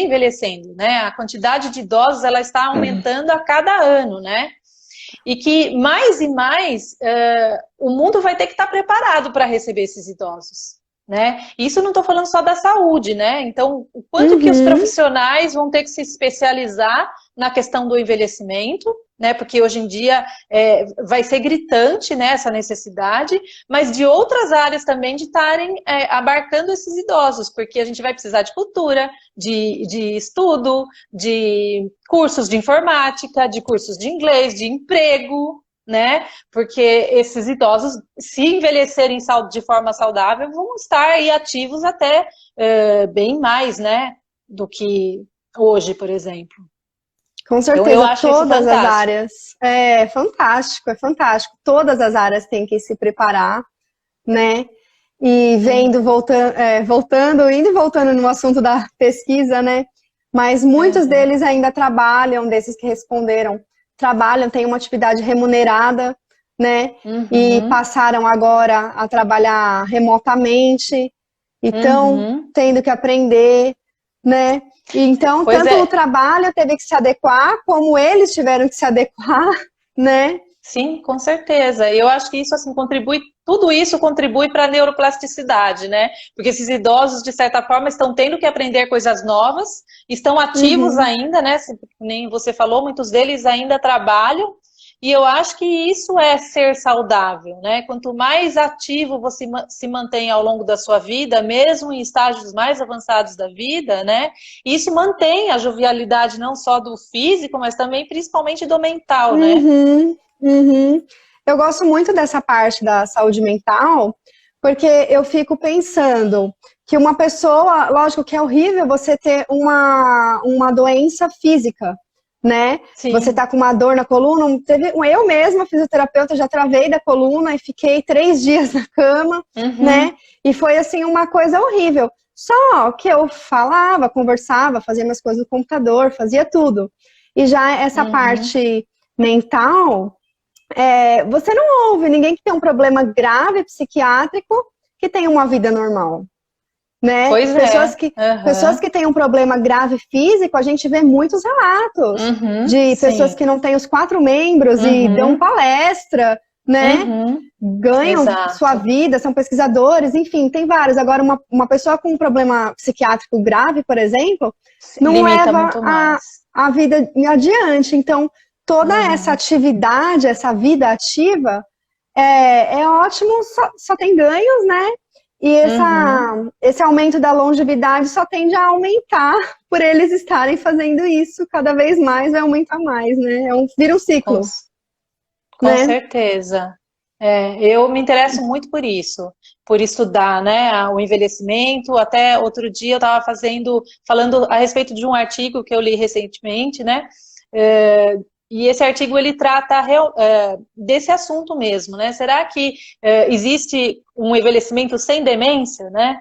envelhecendo, né? A quantidade de idosos ela está aumentando a cada ano, né? E que mais e mais o mundo vai ter que estar preparado para receber esses idosos, né? Isso eu não estou falando só da saúde, né? Então, o quanto que os Uhum, profissionais vão ter que se especializar na questão do envelhecimento, né? Porque hoje em dia vai ser gritante, né, essa necessidade, mas de outras áreas também de estarem abarcando esses idosos, porque a gente vai precisar de cultura, de estudo, de cursos de informática, de cursos de inglês, de emprego, né? Porque esses idosos, se envelhecerem de forma saudável, vão estar aí ativos até bem mais, né? Do que hoje, por exemplo. com Então, eu certeza, acho isso todas as fantástico. áreas. É fantástico, é fantástico. Todas as áreas têm que se preparar, né? E vendo, Uhum, voltando, indo e voltando no assunto da pesquisa, né? Mas muitos uhum, deles ainda trabalham, desses que responderam, trabalham, têm uma atividade remunerada, né? E uhum, passaram agora a trabalhar remotamente, e estão uhum. tendo que aprender, né? E então, Pois tanto o é, trabalho teve que se adequar, como eles tiveram que se adequar, né? sim, com certeza. E eu acho que isso assim contribui, tudo isso contribui para a neuroplasticidade, né? Porque esses idosos, de certa forma, estão tendo que aprender coisas novas, estão ativos Uhum, ainda, né? Nem você falou, muitos deles ainda trabalham. E eu acho que isso é ser saudável, né? Quanto mais ativo você se mantém ao longo da sua vida, mesmo em estágios mais avançados da vida, né? Isso mantém a jovialidade não só do físico, mas também principalmente do mental, né? uhum, uhum. Eu gosto muito dessa parte da saúde mental, porque eu fico pensando que uma pessoa, lógico que é horrível você ter uma doença física, né? Você tá Sim. com uma dor na coluna, eu mesma, fisioterapeuta, já travei da coluna e fiquei 3 dias na cama, né? Uhum, E foi assim uma coisa horrível. Só que eu falava, conversava, fazia minhas coisas no computador, fazia tudo. E já essa uhum. parte mental, você não ouve ninguém que tem um problema grave psiquiátrico que tem uma vida normal, né? Pois Pessoas é. que, pessoas Uhum, que têm um problema grave físico, a gente vê muitos relatos uhum, de pessoas sim. que não têm os 4 membros e dão Uhum, palestra, né? uhum, Ganham sua exato. vida, são pesquisadores, enfim, tem vários. Agora, uma pessoa com um problema psiquiátrico grave, por exemplo, não Limita leva muito mais. a vida adiante. Então, toda essa Uhum, atividade, essa vida ativa, é ótimo, só tem ganhos, né? E uhum. esse aumento da longevidade só tende a aumentar por eles estarem fazendo isso cada vez mais, vai aumentar mais, né? Vira um Com, ciclo, com né? certeza. Eu me interesso muito por estudar, né, o envelhecimento. Até outro dia eu estava falando a respeito de um artigo que eu li recentemente, né, é, e esse artigo ele trata desse assunto mesmo, né? Será que existe um envelhecimento sem demência, né?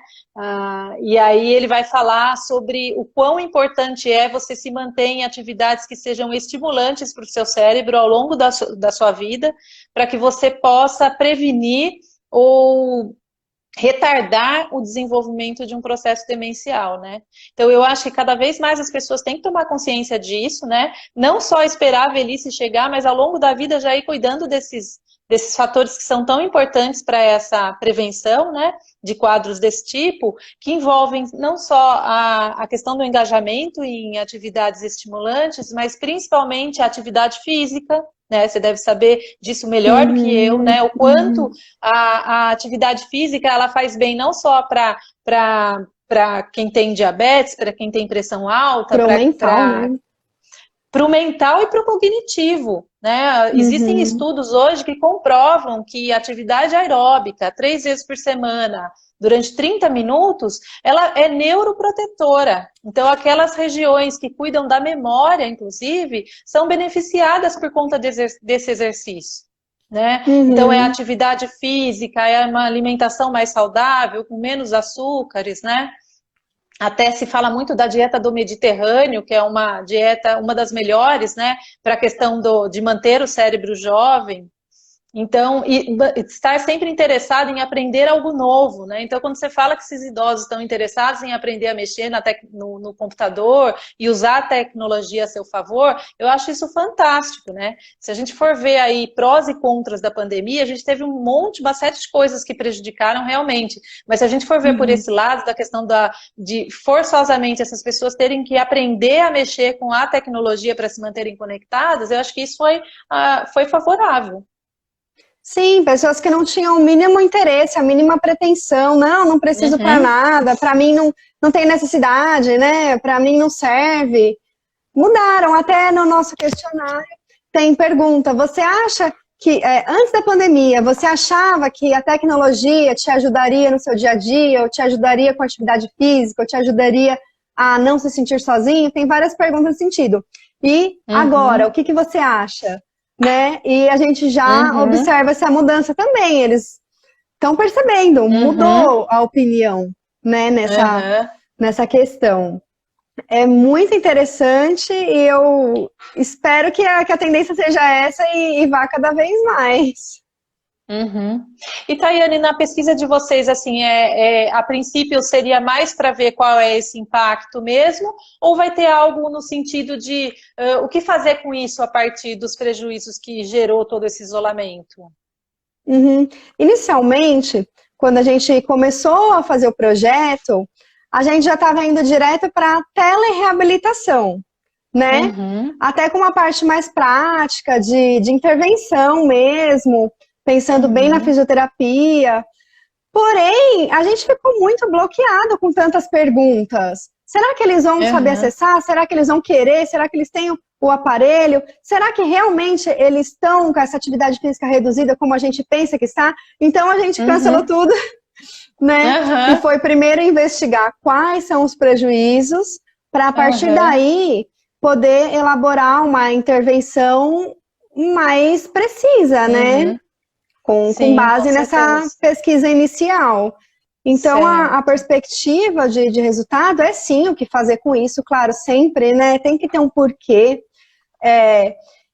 E aí ele vai falar sobre o quão importante é você se manter em atividades que sejam estimulantes para o seu cérebro ao longo da sua vida, para que você possa prevenir ou retardar o desenvolvimento de um processo demencial, né? Então eu acho que cada vez mais as pessoas têm que tomar consciência disso, né? Não só esperar a velhice chegar, mas ao longo da vida já ir cuidando desses fatores que são tão importantes para essa prevenção, né? De quadros desse tipo, que envolvem não só a questão do engajamento em atividades estimulantes, mas principalmente a atividade física, né? Você deve saber disso melhor do que eu, Uhum, né? O quanto uhum. a atividade física ela faz bem não só para quem tem diabetes, para quem tem pressão alta, Pro mental, né? para o mental e para o cognitivo. né? Existem estudos hoje que comprovam que a atividade aeróbica, 3 vezes por semana, durante 30 minutos, ela é neuroprotetora. Então, aquelas regiões que cuidam da memória, inclusive, são beneficiadas por conta desse exercício. Né? Então, é atividade física, é uma alimentação mais saudável, com menos açúcares, né? Até se fala muito da dieta do Mediterrâneo, que é uma dieta, uma das melhores, né, para a questão de manter o cérebro jovem. Então, estar sempre interessado em aprender algo novo, né? Então, quando você fala que esses idosos estão interessados em aprender a mexer no computador e usar a tecnologia a seu favor, eu acho isso fantástico, né? Se a gente for ver aí prós e contras da pandemia, a gente teve uma série de coisas que prejudicaram realmente. Mas se a gente for ver por esse lado, da questão de forçosamente essas pessoas terem que aprender a mexer com a tecnologia para se manterem conectadas, eu acho que isso foi favorável. Sim, pessoas que não tinham o mínimo interesse, a mínima pretensão, não preciso para nada, para mim não tem necessidade, né? Para mim não serve. Mudaram, até no nosso questionário tem pergunta, você acha que, antes da pandemia, você achava que a tecnologia te ajudaria no seu dia a dia, ou te ajudaria com atividade física, ou te ajudaria a não se sentir sozinho? Tem várias perguntas nesse sentido. E agora, o que você acha? Né? E a gente já observa essa mudança também, eles estão percebendo, mudou a opinião, né, nessa questão. É muito interessante e eu espero que a tendência seja essa e vá cada vez mais. E Tayane, na pesquisa de vocês, assim, a princípio seria mais para ver qual é esse impacto mesmo, ou vai ter algo no sentido de o que fazer com isso a partir dos prejuízos que gerou todo esse isolamento? Inicialmente, quando a gente começou a fazer o projeto, a gente já estava indo direto para telereabilitação, né? Até com uma parte mais prática de intervenção mesmo, pensando bem na fisioterapia. Porém, a gente ficou muito bloqueado com tantas perguntas. Será que eles vão saber acessar? Será que eles vão querer? Será que eles têm o aparelho? Será que realmente eles estão com essa atividade física reduzida como a gente pensa que está? Então, a gente cancelou tudo, né? E foi primeiro investigar quais são os prejuízos, para a partir daí poder elaborar uma intervenção mais precisa, né? Com base nessa pesquisa inicial. Então, a perspectiva de resultado é sim o que fazer com isso, claro, sempre, né? Tem que ter um porquê.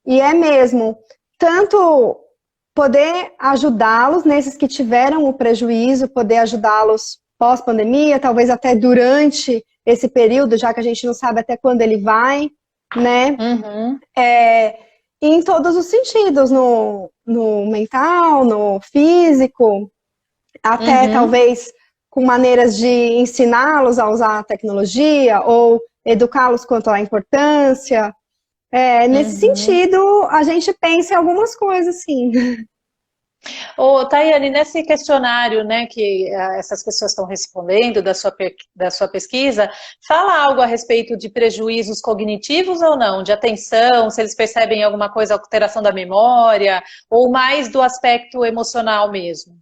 E é mesmo, tanto poder ajudá-los, nesses que tiveram o prejuízo, poder ajudá-los pós-pandemia, talvez até durante esse período, já que a gente não sabe até quando ele vai, né? Em todos os sentidos, no mental, no físico, até talvez com maneiras de ensiná-los a usar a tecnologia ou educá-los quanto à importância. Nesse sentido, a gente pensa em algumas coisas, sim. Tayane, nesse questionário, né, que essas pessoas estão respondendo da sua pesquisa, fala algo a respeito de prejuízos cognitivos ou não? De atenção, se eles percebem alguma coisa, alteração da memória, ou mais do aspecto emocional mesmo?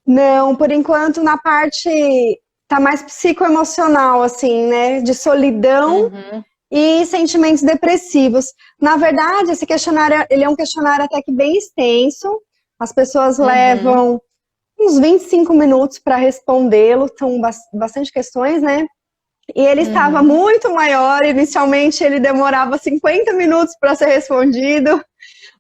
Não, por enquanto na parte tá mais psicoemocional, assim, né, de solidão e sentimentos depressivos. Na verdade, esse questionário, ele é um questionário até que bem extenso, as pessoas levam uns 25 minutos para respondê-lo, são bastante questões, né? E ele estava muito maior, inicialmente ele demorava 50 minutos para ser respondido,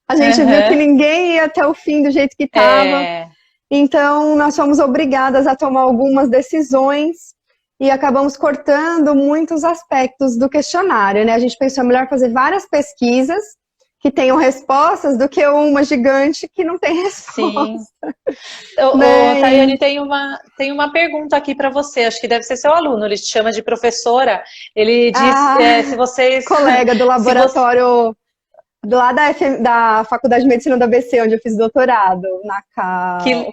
a gente viu que ninguém ia até o fim do jeito que estava. Então, nós fomos obrigadas a tomar algumas decisões e acabamos cortando muitos aspectos do questionário, né? A gente pensou melhor fazer várias pesquisas que tenham respostas do que uma gigante que não tem resposta. Sim. Tayane, tem uma pergunta aqui para você, acho que deve ser seu aluno, ele te chama de professora, ele diz se vocês... Colega do laboratório... Do lado da Faculdade de Medicina da ABC, onde eu fiz doutorado, na CAL.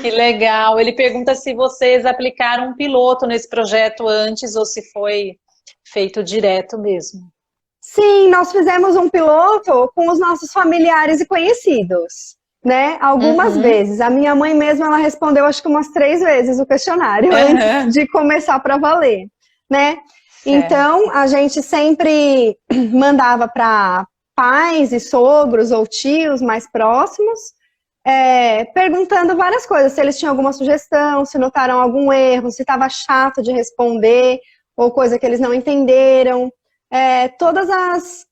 Que legal. Ele pergunta se vocês aplicaram um piloto nesse projeto antes ou se foi feito direto mesmo. Sim, nós fizemos um piloto com os nossos familiares e conhecidos, né? Algumas vezes. A minha mãe mesma, ela respondeu acho que umas 3 vezes o questionário antes de começar para valer, né? Então, a gente sempre mandava para pais e sogros ou tios mais próximos, perguntando várias coisas, se eles tinham alguma sugestão, se notaram algum erro, se estava chato de responder, ou coisa que eles não entenderam, todas as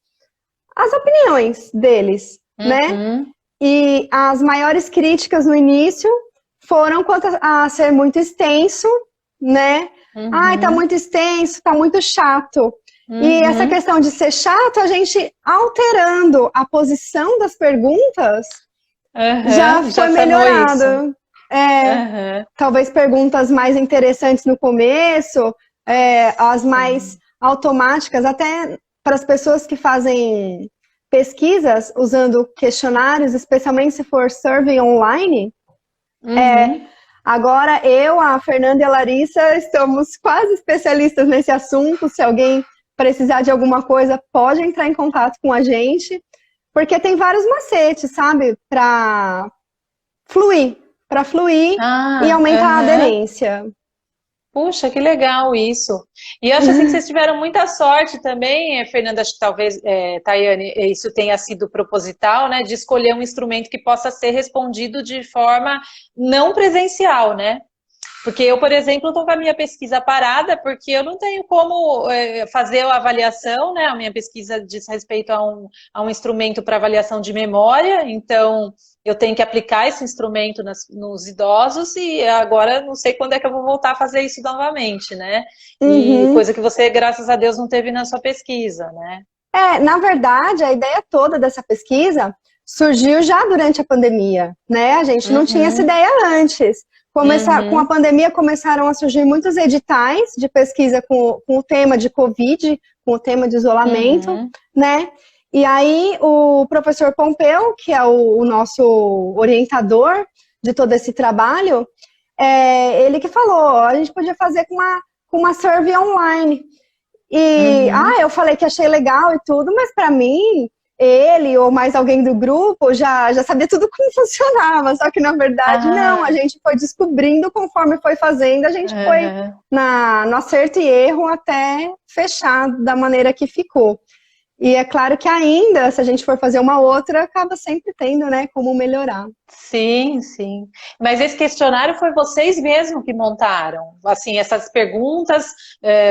opiniões deles, né? E as maiores críticas no início foram quanto a ser muito extenso, né? Ai, tá muito extenso, tá muito chato. E essa questão de ser chato, a gente alterando a posição das perguntas, já foi melhorado. Talvez perguntas mais interessantes no começo, as mais automáticas, até para as pessoas que fazem pesquisas usando questionários, especialmente se for survey online. Agora eu, a Fernanda e a Larissa estamos quase especialistas nesse assunto. Se alguém precisar de alguma coisa, pode entrar em contato com a gente, porque tem vários macetes, sabe, para fluir e aumentar a aderência. Puxa, que legal isso. E eu acho assim que vocês tiveram muita sorte também, Fernanda, acho que talvez, Tayane, isso tenha sido proposital, né, de escolher um instrumento que possa ser respondido de forma não presencial, né? Porque eu, por exemplo, estou com a minha pesquisa parada, porque eu não tenho como fazer a avaliação, né? A minha pesquisa diz respeito a um instrumento para avaliação de memória, então eu tenho que aplicar esse instrumento nos idosos e agora não sei quando é que eu vou voltar a fazer isso novamente, né? E coisa que você, graças a Deus, não teve na sua pesquisa, né? Na verdade, a ideia toda dessa pesquisa surgiu já durante a pandemia, né? A gente não tinha essa ideia antes. Com a pandemia começaram a surgir muitos editais de pesquisa com o tema de Covid, com o tema de isolamento, né? E aí o professor Pompeu, que é o nosso orientador de todo esse trabalho, ele que falou, a gente podia fazer com uma survey online. E eu falei que achei legal e tudo, mas para mim, ele ou mais alguém do grupo já sabia tudo como funcionava, só que na verdade não, a gente foi descobrindo conforme foi fazendo, a gente foi no acerto e erro até fechar da maneira que ficou. E é claro que ainda, se a gente for fazer uma outra, acaba sempre tendo, né, como melhorar. Sim, sim. Mas esse questionário foi vocês mesmos que montaram? Assim, essas perguntas,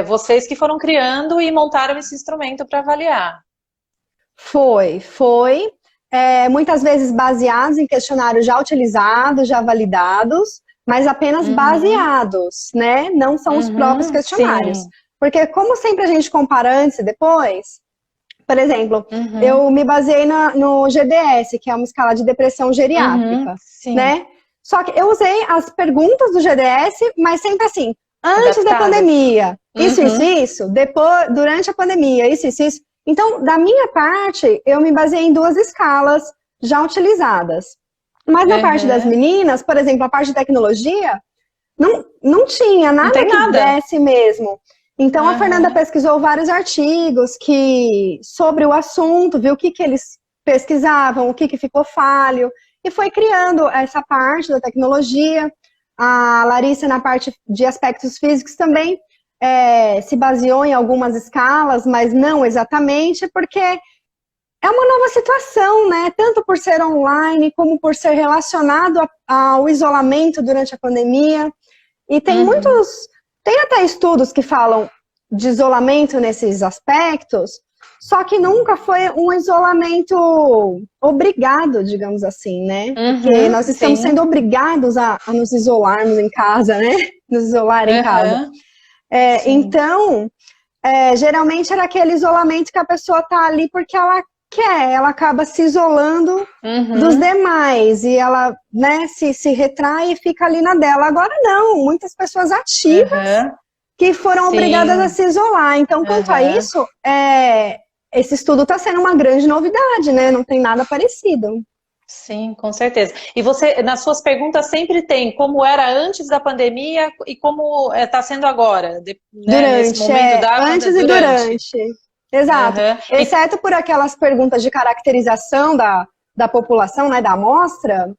vocês que foram criando e montaram esse instrumento para avaliar? Foi. Muitas vezes baseados em questionários já utilizados, já validados, mas apenas baseados, né? Não são os próprios questionários. Sim. Porque como sempre a gente compara antes e depois, por exemplo, eu me baseei no GDS, que é uma escala de depressão geriátrica, né? Só que eu usei as perguntas do GDS, mas sempre assim, antes da pandemia, isso, depois, durante a pandemia, isso. Então, da minha parte, eu me baseei em 2 escalas já utilizadas. Mas na parte das meninas, por exemplo, a parte de tecnologia, não tinha nada que desse mesmo. Então, a Fernanda pesquisou vários artigos sobre o assunto, viu o que eles pesquisavam, o que ficou falho, e foi criando essa parte da tecnologia. A Larissa, na parte de aspectos físicos, também se baseou em algumas escalas, mas não exatamente, porque é uma nova situação, né? Tanto por ser online, como por ser relacionado ao isolamento durante a pandemia. E tem tem até estudos que falam de isolamento nesses aspectos, só que nunca foi um isolamento obrigado, digamos assim, né? Porque nós estamos sendo obrigados a nos isolarmos em casa, né? Nos isolar em casa. Então, geralmente era aquele isolamento que a pessoa tá ali porque ela quer, ela acaba se isolando dos demais e ela, né, se retrai e fica ali na dela. Agora não, muitas pessoas ativas que foram obrigadas a se isolar. Então, quanto a isso, esse estudo está sendo uma grande novidade, né? Não tem nada parecido. Sim, com certeza. E você, nas suas perguntas, sempre tem como era antes da pandemia e como está sendo agora, durante, nesse momento antes e durante. Exato. Exceto por aquelas perguntas de caracterização da população, né, da amostra,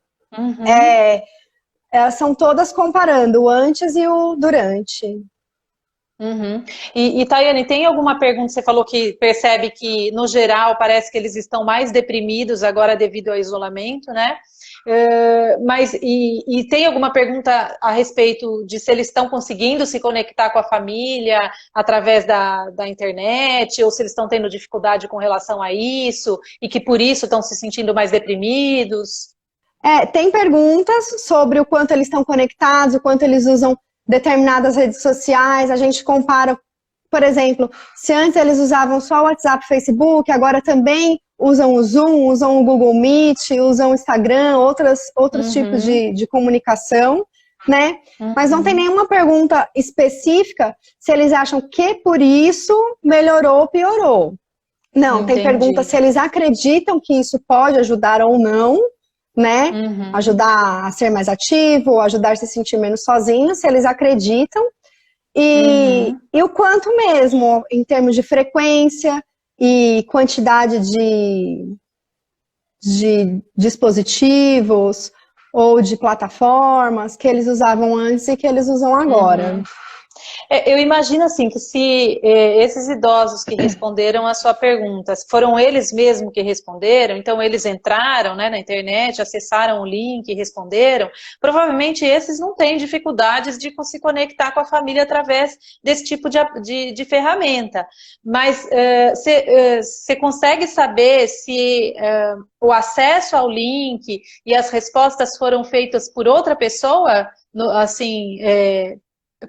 são todas comparando o antes e o durante. E Tayane, tem alguma pergunta? Você falou que percebe que, no geral, parece que eles estão mais deprimidos agora devido ao isolamento, né? E tem alguma pergunta a respeito de se eles estão conseguindo se conectar com a família através da internet, ou se eles estão tendo dificuldade com relação a isso, e que por isso estão se sentindo mais deprimidos? Tem perguntas sobre o quanto eles estão conectados, o quanto eles usam determinadas redes sociais. A gente compara, por exemplo, se antes eles usavam só o WhatsApp e Facebook, agora também usam o Zoom, usam o Google Meet, usam o Instagram, outros tipos de comunicação, né? Mas não tem nenhuma pergunta específica se eles acham que por isso melhorou ou piorou. Não, Entendi. Tem pergunta se eles acreditam que isso pode ajudar ou não, né? Ajudar a ser mais ativo, ajudar a se sentir menos sozinho, se eles acreditam. E o quanto mesmo, em termos de frequência e quantidade de dispositivos ou de plataformas que eles usavam antes e que eles usam agora. Eu imagino assim, que se esses idosos que responderam a sua pergunta, foram eles mesmos que responderam, então eles entraram, né, na internet, acessaram o link e responderam, provavelmente esses não têm dificuldades de se conectar com a família através desse tipo de ferramenta. Mas você consegue saber se o acesso ao link e as respostas foram feitas por outra pessoa, assim...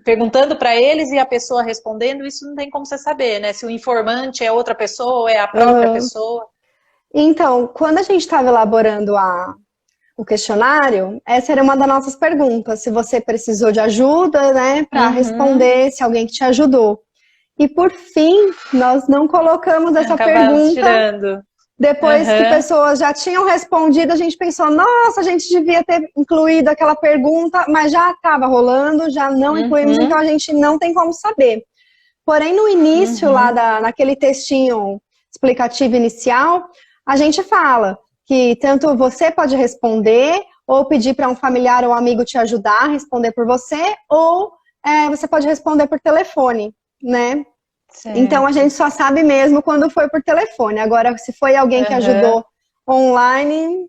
perguntando para eles e a pessoa respondendo, isso não tem como você saber, né? Se o informante é outra pessoa ou é a própria pessoa. Então, quando a gente estava elaborando o questionário, essa era uma das nossas perguntas, se você precisou de ajuda, né, para responder, se alguém que te ajudou. E por fim, nós não colocamos essa pergunta. Tirando. Depois que pessoas já tinham respondido, a gente pensou, nossa, a gente devia ter incluído aquela pergunta, mas já estava rolando, já não incluímos, então a gente não tem como saber. Porém, no início, lá naquele textinho explicativo inicial, a gente fala que tanto você pode responder, ou pedir para um familiar ou amigo te ajudar a responder por você, ou você pode responder por telefone, né? Certo. Então a gente só sabe mesmo quando foi por telefone. Agora, se foi alguém que ajudou online,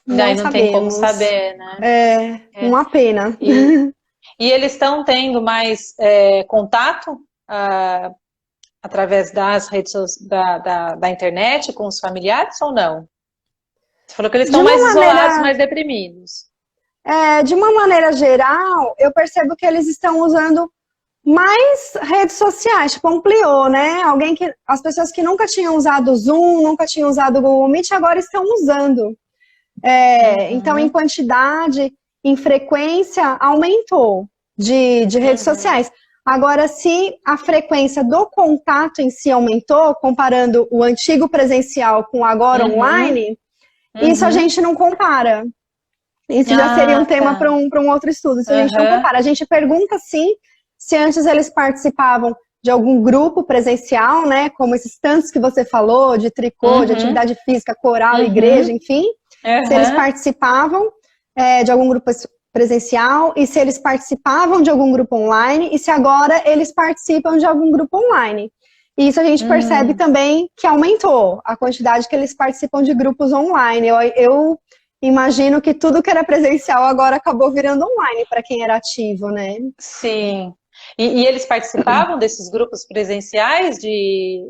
não sabemos. Tem como saber, né? Uma pena. E eles estão tendo mais contato através das redes da internet com os familiares ou não? Você falou que eles estão mais isolados, mais deprimidos. De uma maneira geral, eu percebo que eles estão usando mais redes sociais, tipo, ampliou, né? As pessoas que nunca tinham usado o Zoom, nunca tinham usado o Google Meet, agora estão usando. Então, em quantidade, em frequência, aumentou de redes sociais. Agora, se a frequência do contato em si aumentou, comparando o antigo presencial com o agora online, isso a gente não compara. Isso já seria um tema para um outro estudo. Isso a gente não compara. A gente pergunta, sim, se antes eles participavam de algum grupo presencial, né, como esses tantos que você falou, de tricô, de atividade física, coral, igreja, enfim, se eles participavam de algum grupo presencial e se eles participavam de algum grupo online e se agora eles participam de algum grupo online. E isso a gente percebe também que aumentou a quantidade que eles participam de grupos online. Eu imagino que tudo que era presencial agora acabou virando online para quem era ativo, né? Sim. E eles participavam desses grupos presenciais de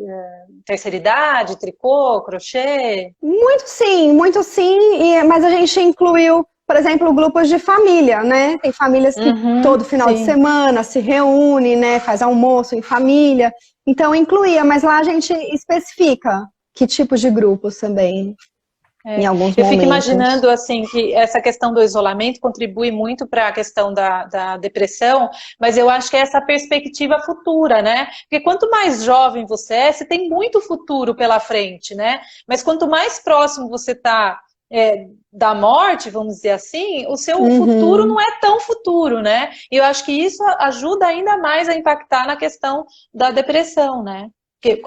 terceira idade, tricô, crochê? Muito sim, mas a gente incluiu, por exemplo, grupos de família, né? Tem famílias que todo final de semana se reúne, né? Faz almoço em família. Então incluía, mas lá a gente especifica que tipos de grupos também. Em alguns momentos. Fico imaginando assim, que essa questão do isolamento contribui muito para a questão da depressão, mas eu acho que é essa perspectiva futura, né? Porque quanto mais jovem você tem muito futuro pela frente, né? Mas quanto mais próximo você está da morte, vamos dizer assim, o seu futuro não é tão futuro, né? E eu acho que isso ajuda ainda mais a impactar na questão da depressão, né?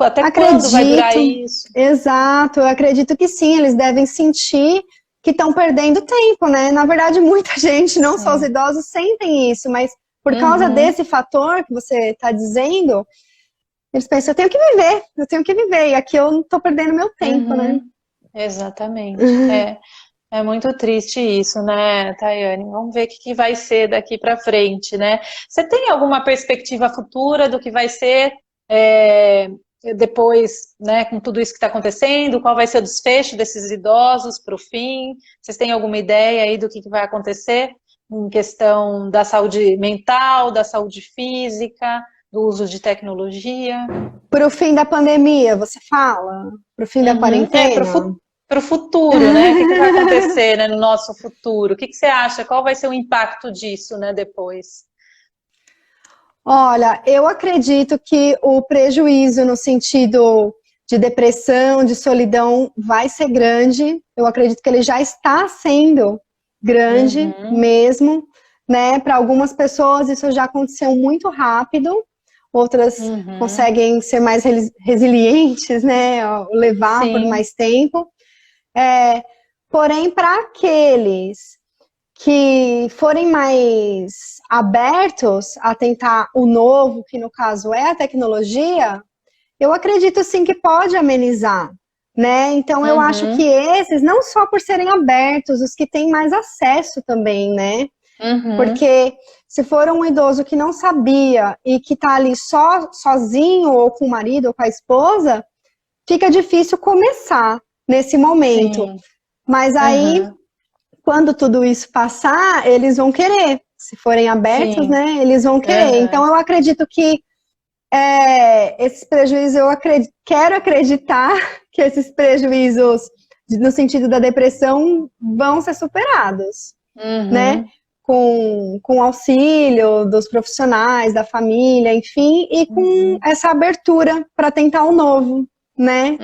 Até quando vai durar isso? Exato, eu acredito que sim, eles devem sentir que estão perdendo tempo, né? Na verdade, muita gente, não só os idosos, sentem isso, mas por causa desse fator que você está dizendo, eles pensam, eu tenho que viver, e aqui eu não estou perdendo meu tempo, né? Exatamente, é muito triste isso, né, Tayane? Vamos ver o que vai ser daqui para frente, né? Você tem alguma perspectiva futura do que vai ser depois, né, com tudo isso que está acontecendo? Qual vai ser o desfecho desses idosos para o fim? Vocês têm alguma ideia aí do que vai acontecer em questão da saúde mental, da saúde física, do uso de tecnologia? Para o fim da pandemia, você fala? Para o fim da quarentena? Para o futuro, né? O que vai acontecer, né, no nosso futuro? O que você acha? Qual vai ser o impacto disso, né, depois? Olha, eu acredito que o prejuízo no sentido de depressão, de solidão, vai ser grande. Eu acredito que ele já está sendo grande mesmo, né? Para algumas pessoas isso já aconteceu muito rápido, outras conseguem ser mais resilientes, né? Levar por mais tempo. Porém, para aqueles que forem mais abertos a tentar o novo, que no caso é a tecnologia, eu acredito sim que pode amenizar, né? Então eu acho que esses, não só por serem abertos, os que têm mais acesso também, né? Porque se for um idoso que não sabia e que tá ali sozinho, ou com o marido, ou com a esposa, fica difícil começar nesse momento. Sim. Mas aí, quando tudo isso passar, eles vão querer. Se forem abertos, né, eles vão querer. Então, eu acredito que esses prejuízos, quero acreditar que esses prejuízos, no sentido da depressão, vão ser superados, né? Com auxílio dos profissionais, da família, enfim, e com essa abertura para tentar o novo, né?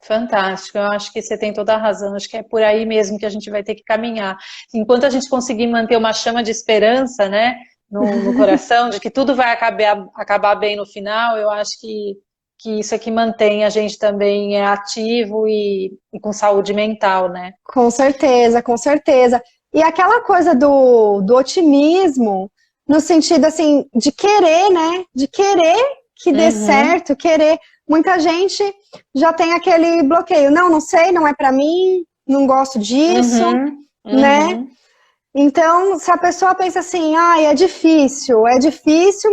Fantástico, eu acho que você tem toda a razão, acho que é por aí mesmo que a gente vai ter que caminhar. Enquanto a gente conseguir manter uma chama de esperança, né, no coração, de que tudo vai acabar bem no final, eu acho que isso é que mantém a gente também ativo e com saúde mental, né? Com certeza, com certeza. E aquela coisa do otimismo, no sentido, assim, de querer, né, de querer que dê certo, querer... Muita gente já tem aquele bloqueio. Não sei, não é pra mim, não gosto disso, né? Então, se a pessoa pensa assim, é difícil,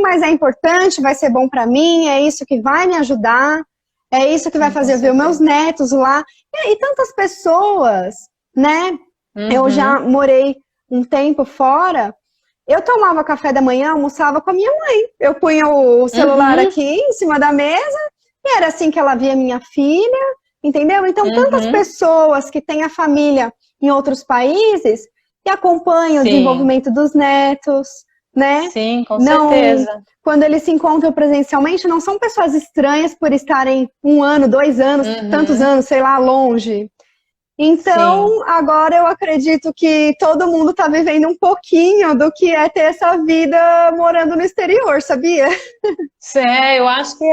mas é importante, vai ser bom pra mim, é isso que vai me ajudar, é isso que vai fazer eu ver os meus netos lá. E tantas pessoas, né? Eu já morei um tempo fora, eu tomava café da manhã, almoçava com a minha mãe. Eu punha o celular aqui em cima da mesa, e era assim que ela via minha filha, entendeu? Então, tantas pessoas que têm a família em outros países e acompanham o desenvolvimento dos netos, né? Sim, com certeza. Quando eles se encontram presencialmente, não são pessoas estranhas por estarem 1 ano, 2 anos, tantos anos, sei lá, longe. Então, agora eu acredito que todo mundo está vivendo um pouquinho do que é ter essa vida morando no exterior, sabia? Eu acho que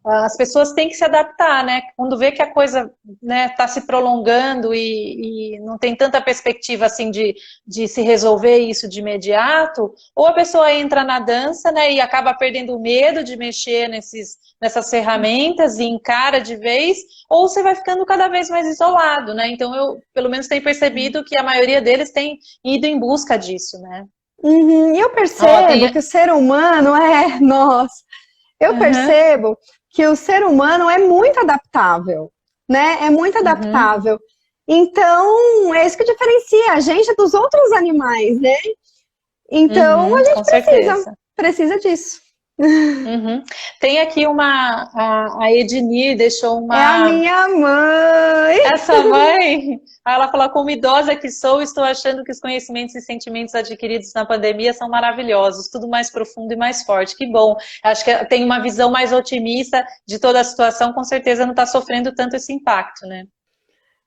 as pessoas têm que se adaptar, né? Quando vê que a coisa, né, tá se prolongando e não tem tanta perspectiva assim de se resolver isso de imediato, ou a pessoa entra na dança, né, e acaba perdendo o medo de mexer nessas ferramentas e encara de vez, ou você vai ficando cada vez mais isolado, né? Então eu, pelo menos, tenho percebido que a maioria deles tem ido em busca disso, né? E eu percebo que o ser humano eu percebo que o ser humano é muito adaptável, né? É muito adaptável. Então, é isso que diferencia a gente dos outros animais, né? Então, a gente precisa disso. Tem aqui a Ednir deixou uma... É a minha mãe! Essa mãe, ela fala, como idosa que sou, estou achando que os conhecimentos e sentimentos adquiridos na pandemia são maravilhosos, tudo mais profundo e mais forte, que bom. Acho que tem uma visão mais otimista de toda a situação, com certeza não está sofrendo tanto esse impacto, né?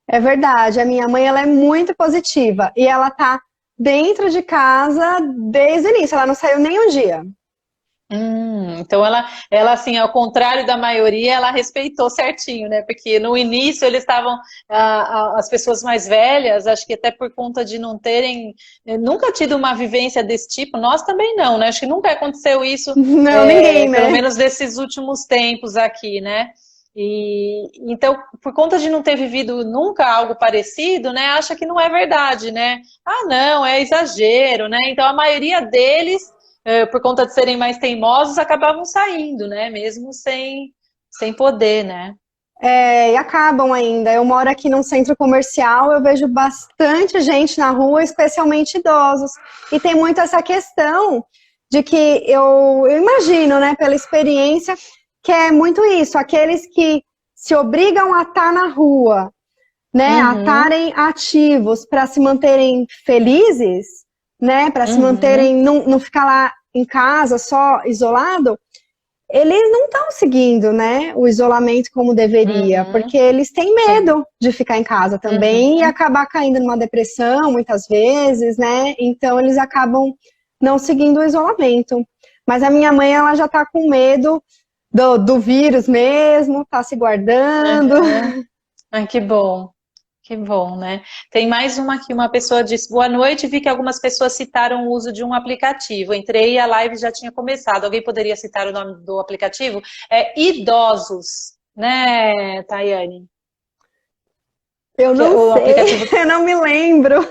É verdade, a minha mãe ela é muito positiva e ela está dentro de casa desde o início, ela não saiu nem um dia. Então assim, ao contrário da maioria, ela respeitou certinho, né? Porque no início eles estavam, as pessoas mais velhas, acho que até por conta de não terem, nunca tido uma vivência desse tipo, nós também não, né? Acho que nunca aconteceu isso, Não, ninguém, pelo né? menos desses últimos tempos aqui, né? E então, por conta de não ter vivido nunca algo parecido, né? Acha que não é verdade, né? Ah, não, é exagero, né? Então a maioria deles por conta de serem mais teimosos, acabavam saindo, né? Mesmo sem poder, né? E acabam ainda. Eu moro aqui num centro comercial, eu vejo bastante gente na rua, especialmente idosos. E tem muito essa questão de que eu imagino, né, pela experiência, que é muito isso, aqueles que se obrigam a estar na rua, né, a Uhum, estarem ativos para se manterem felizes, né, para se uhum, manterem, não ficar lá em casa só isolado, eles não estão seguindo, né, o isolamento como deveria, uhum, porque eles têm sim, medo de ficar em casa também e uhum. acabar caindo numa depressão muitas vezes, né? Então eles acabam não seguindo o isolamento. Mas a minha mãe, ela já está com medo do vírus mesmo, está se guardando. Uhum. Ai, que bom, né? Tem mais uma aqui, uma pessoa disse, boa noite, vi que algumas pessoas citaram o uso de um aplicativo. Entrei e a live já tinha começado. Alguém poderia citar o nome do aplicativo? É Idosos, né, Tayane? Eu Que é não o sei, aplicativo. eu não me lembro.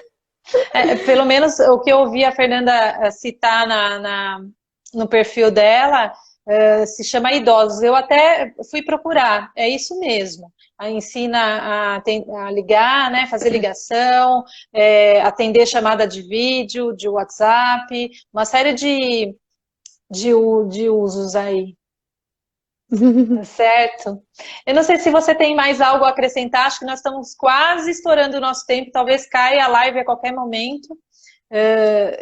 Pelo menos o que eu ouvi a Fernanda citar no perfil dela, se chama Idosos. Eu até fui procurar, é isso mesmo. Ensina a ligar, né, fazer ligação, atender chamada de vídeo, de WhatsApp, uma série de usos aí. Tá certo? Eu não sei se você tem mais algo a acrescentar, acho que nós estamos quase estourando o nosso tempo, talvez caia a live a qualquer momento.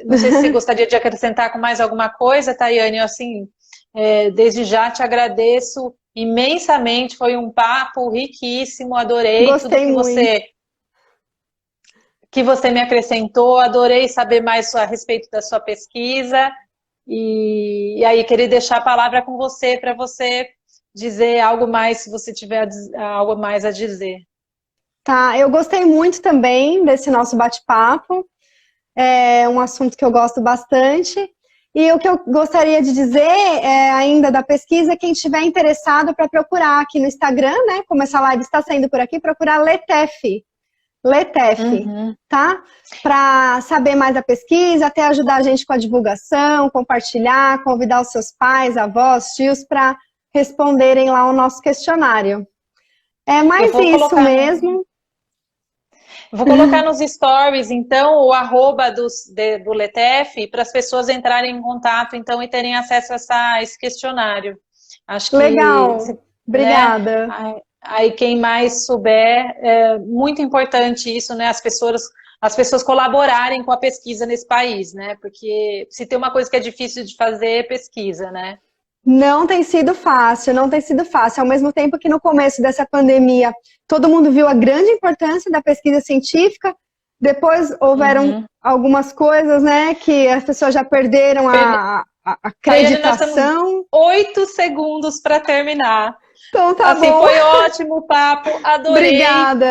Não sei se você gostaria de acrescentar com mais alguma coisa, Tayane. Eu, assim, desde já te agradeço imensamente. Foi um papo riquíssimo. Adorei tudo Gostei muito. que você me acrescentou. Adorei saber mais a respeito da sua pesquisa. E aí, queria deixar a palavra com você para você dizer algo mais, se você tiver algo mais a dizer. Tá, eu gostei muito também desse nosso bate-papo. É um assunto que eu gosto bastante. E o que eu gostaria de dizer ainda da pesquisa, quem estiver interessado para procurar aqui no Instagram, né? Como essa live está saindo por aqui, procurar Letef, Uhum. tá? Para saber mais da pesquisa, até ajudar a gente com a divulgação, compartilhar, convidar os seus pais, avós, tios para responderem lá o nosso questionário. É Eu mais vou isso colocar no, mesmo. Vou colocar nos stories, então, o arroba do Letef para as pessoas entrarem em contato, então, e terem acesso a esse questionário. Acho que, Legal. né, Obrigada. aí quem mais souber, é muito importante isso, né, as pessoas colaborarem com a pesquisa nesse país, né, porque se tem uma coisa que é difícil de fazer, é pesquisa, né. Não tem sido fácil, não tem sido fácil. Ao mesmo tempo que no começo dessa pandemia todo mundo viu a grande importância da pesquisa científica, depois houveram Uhum. algumas coisas, né, que as pessoas já perderam a Tayane, nós temos acreditação. 8 segundos para terminar. Então tá Assim, bom. foi ótimo o papo, adorei. Obrigada.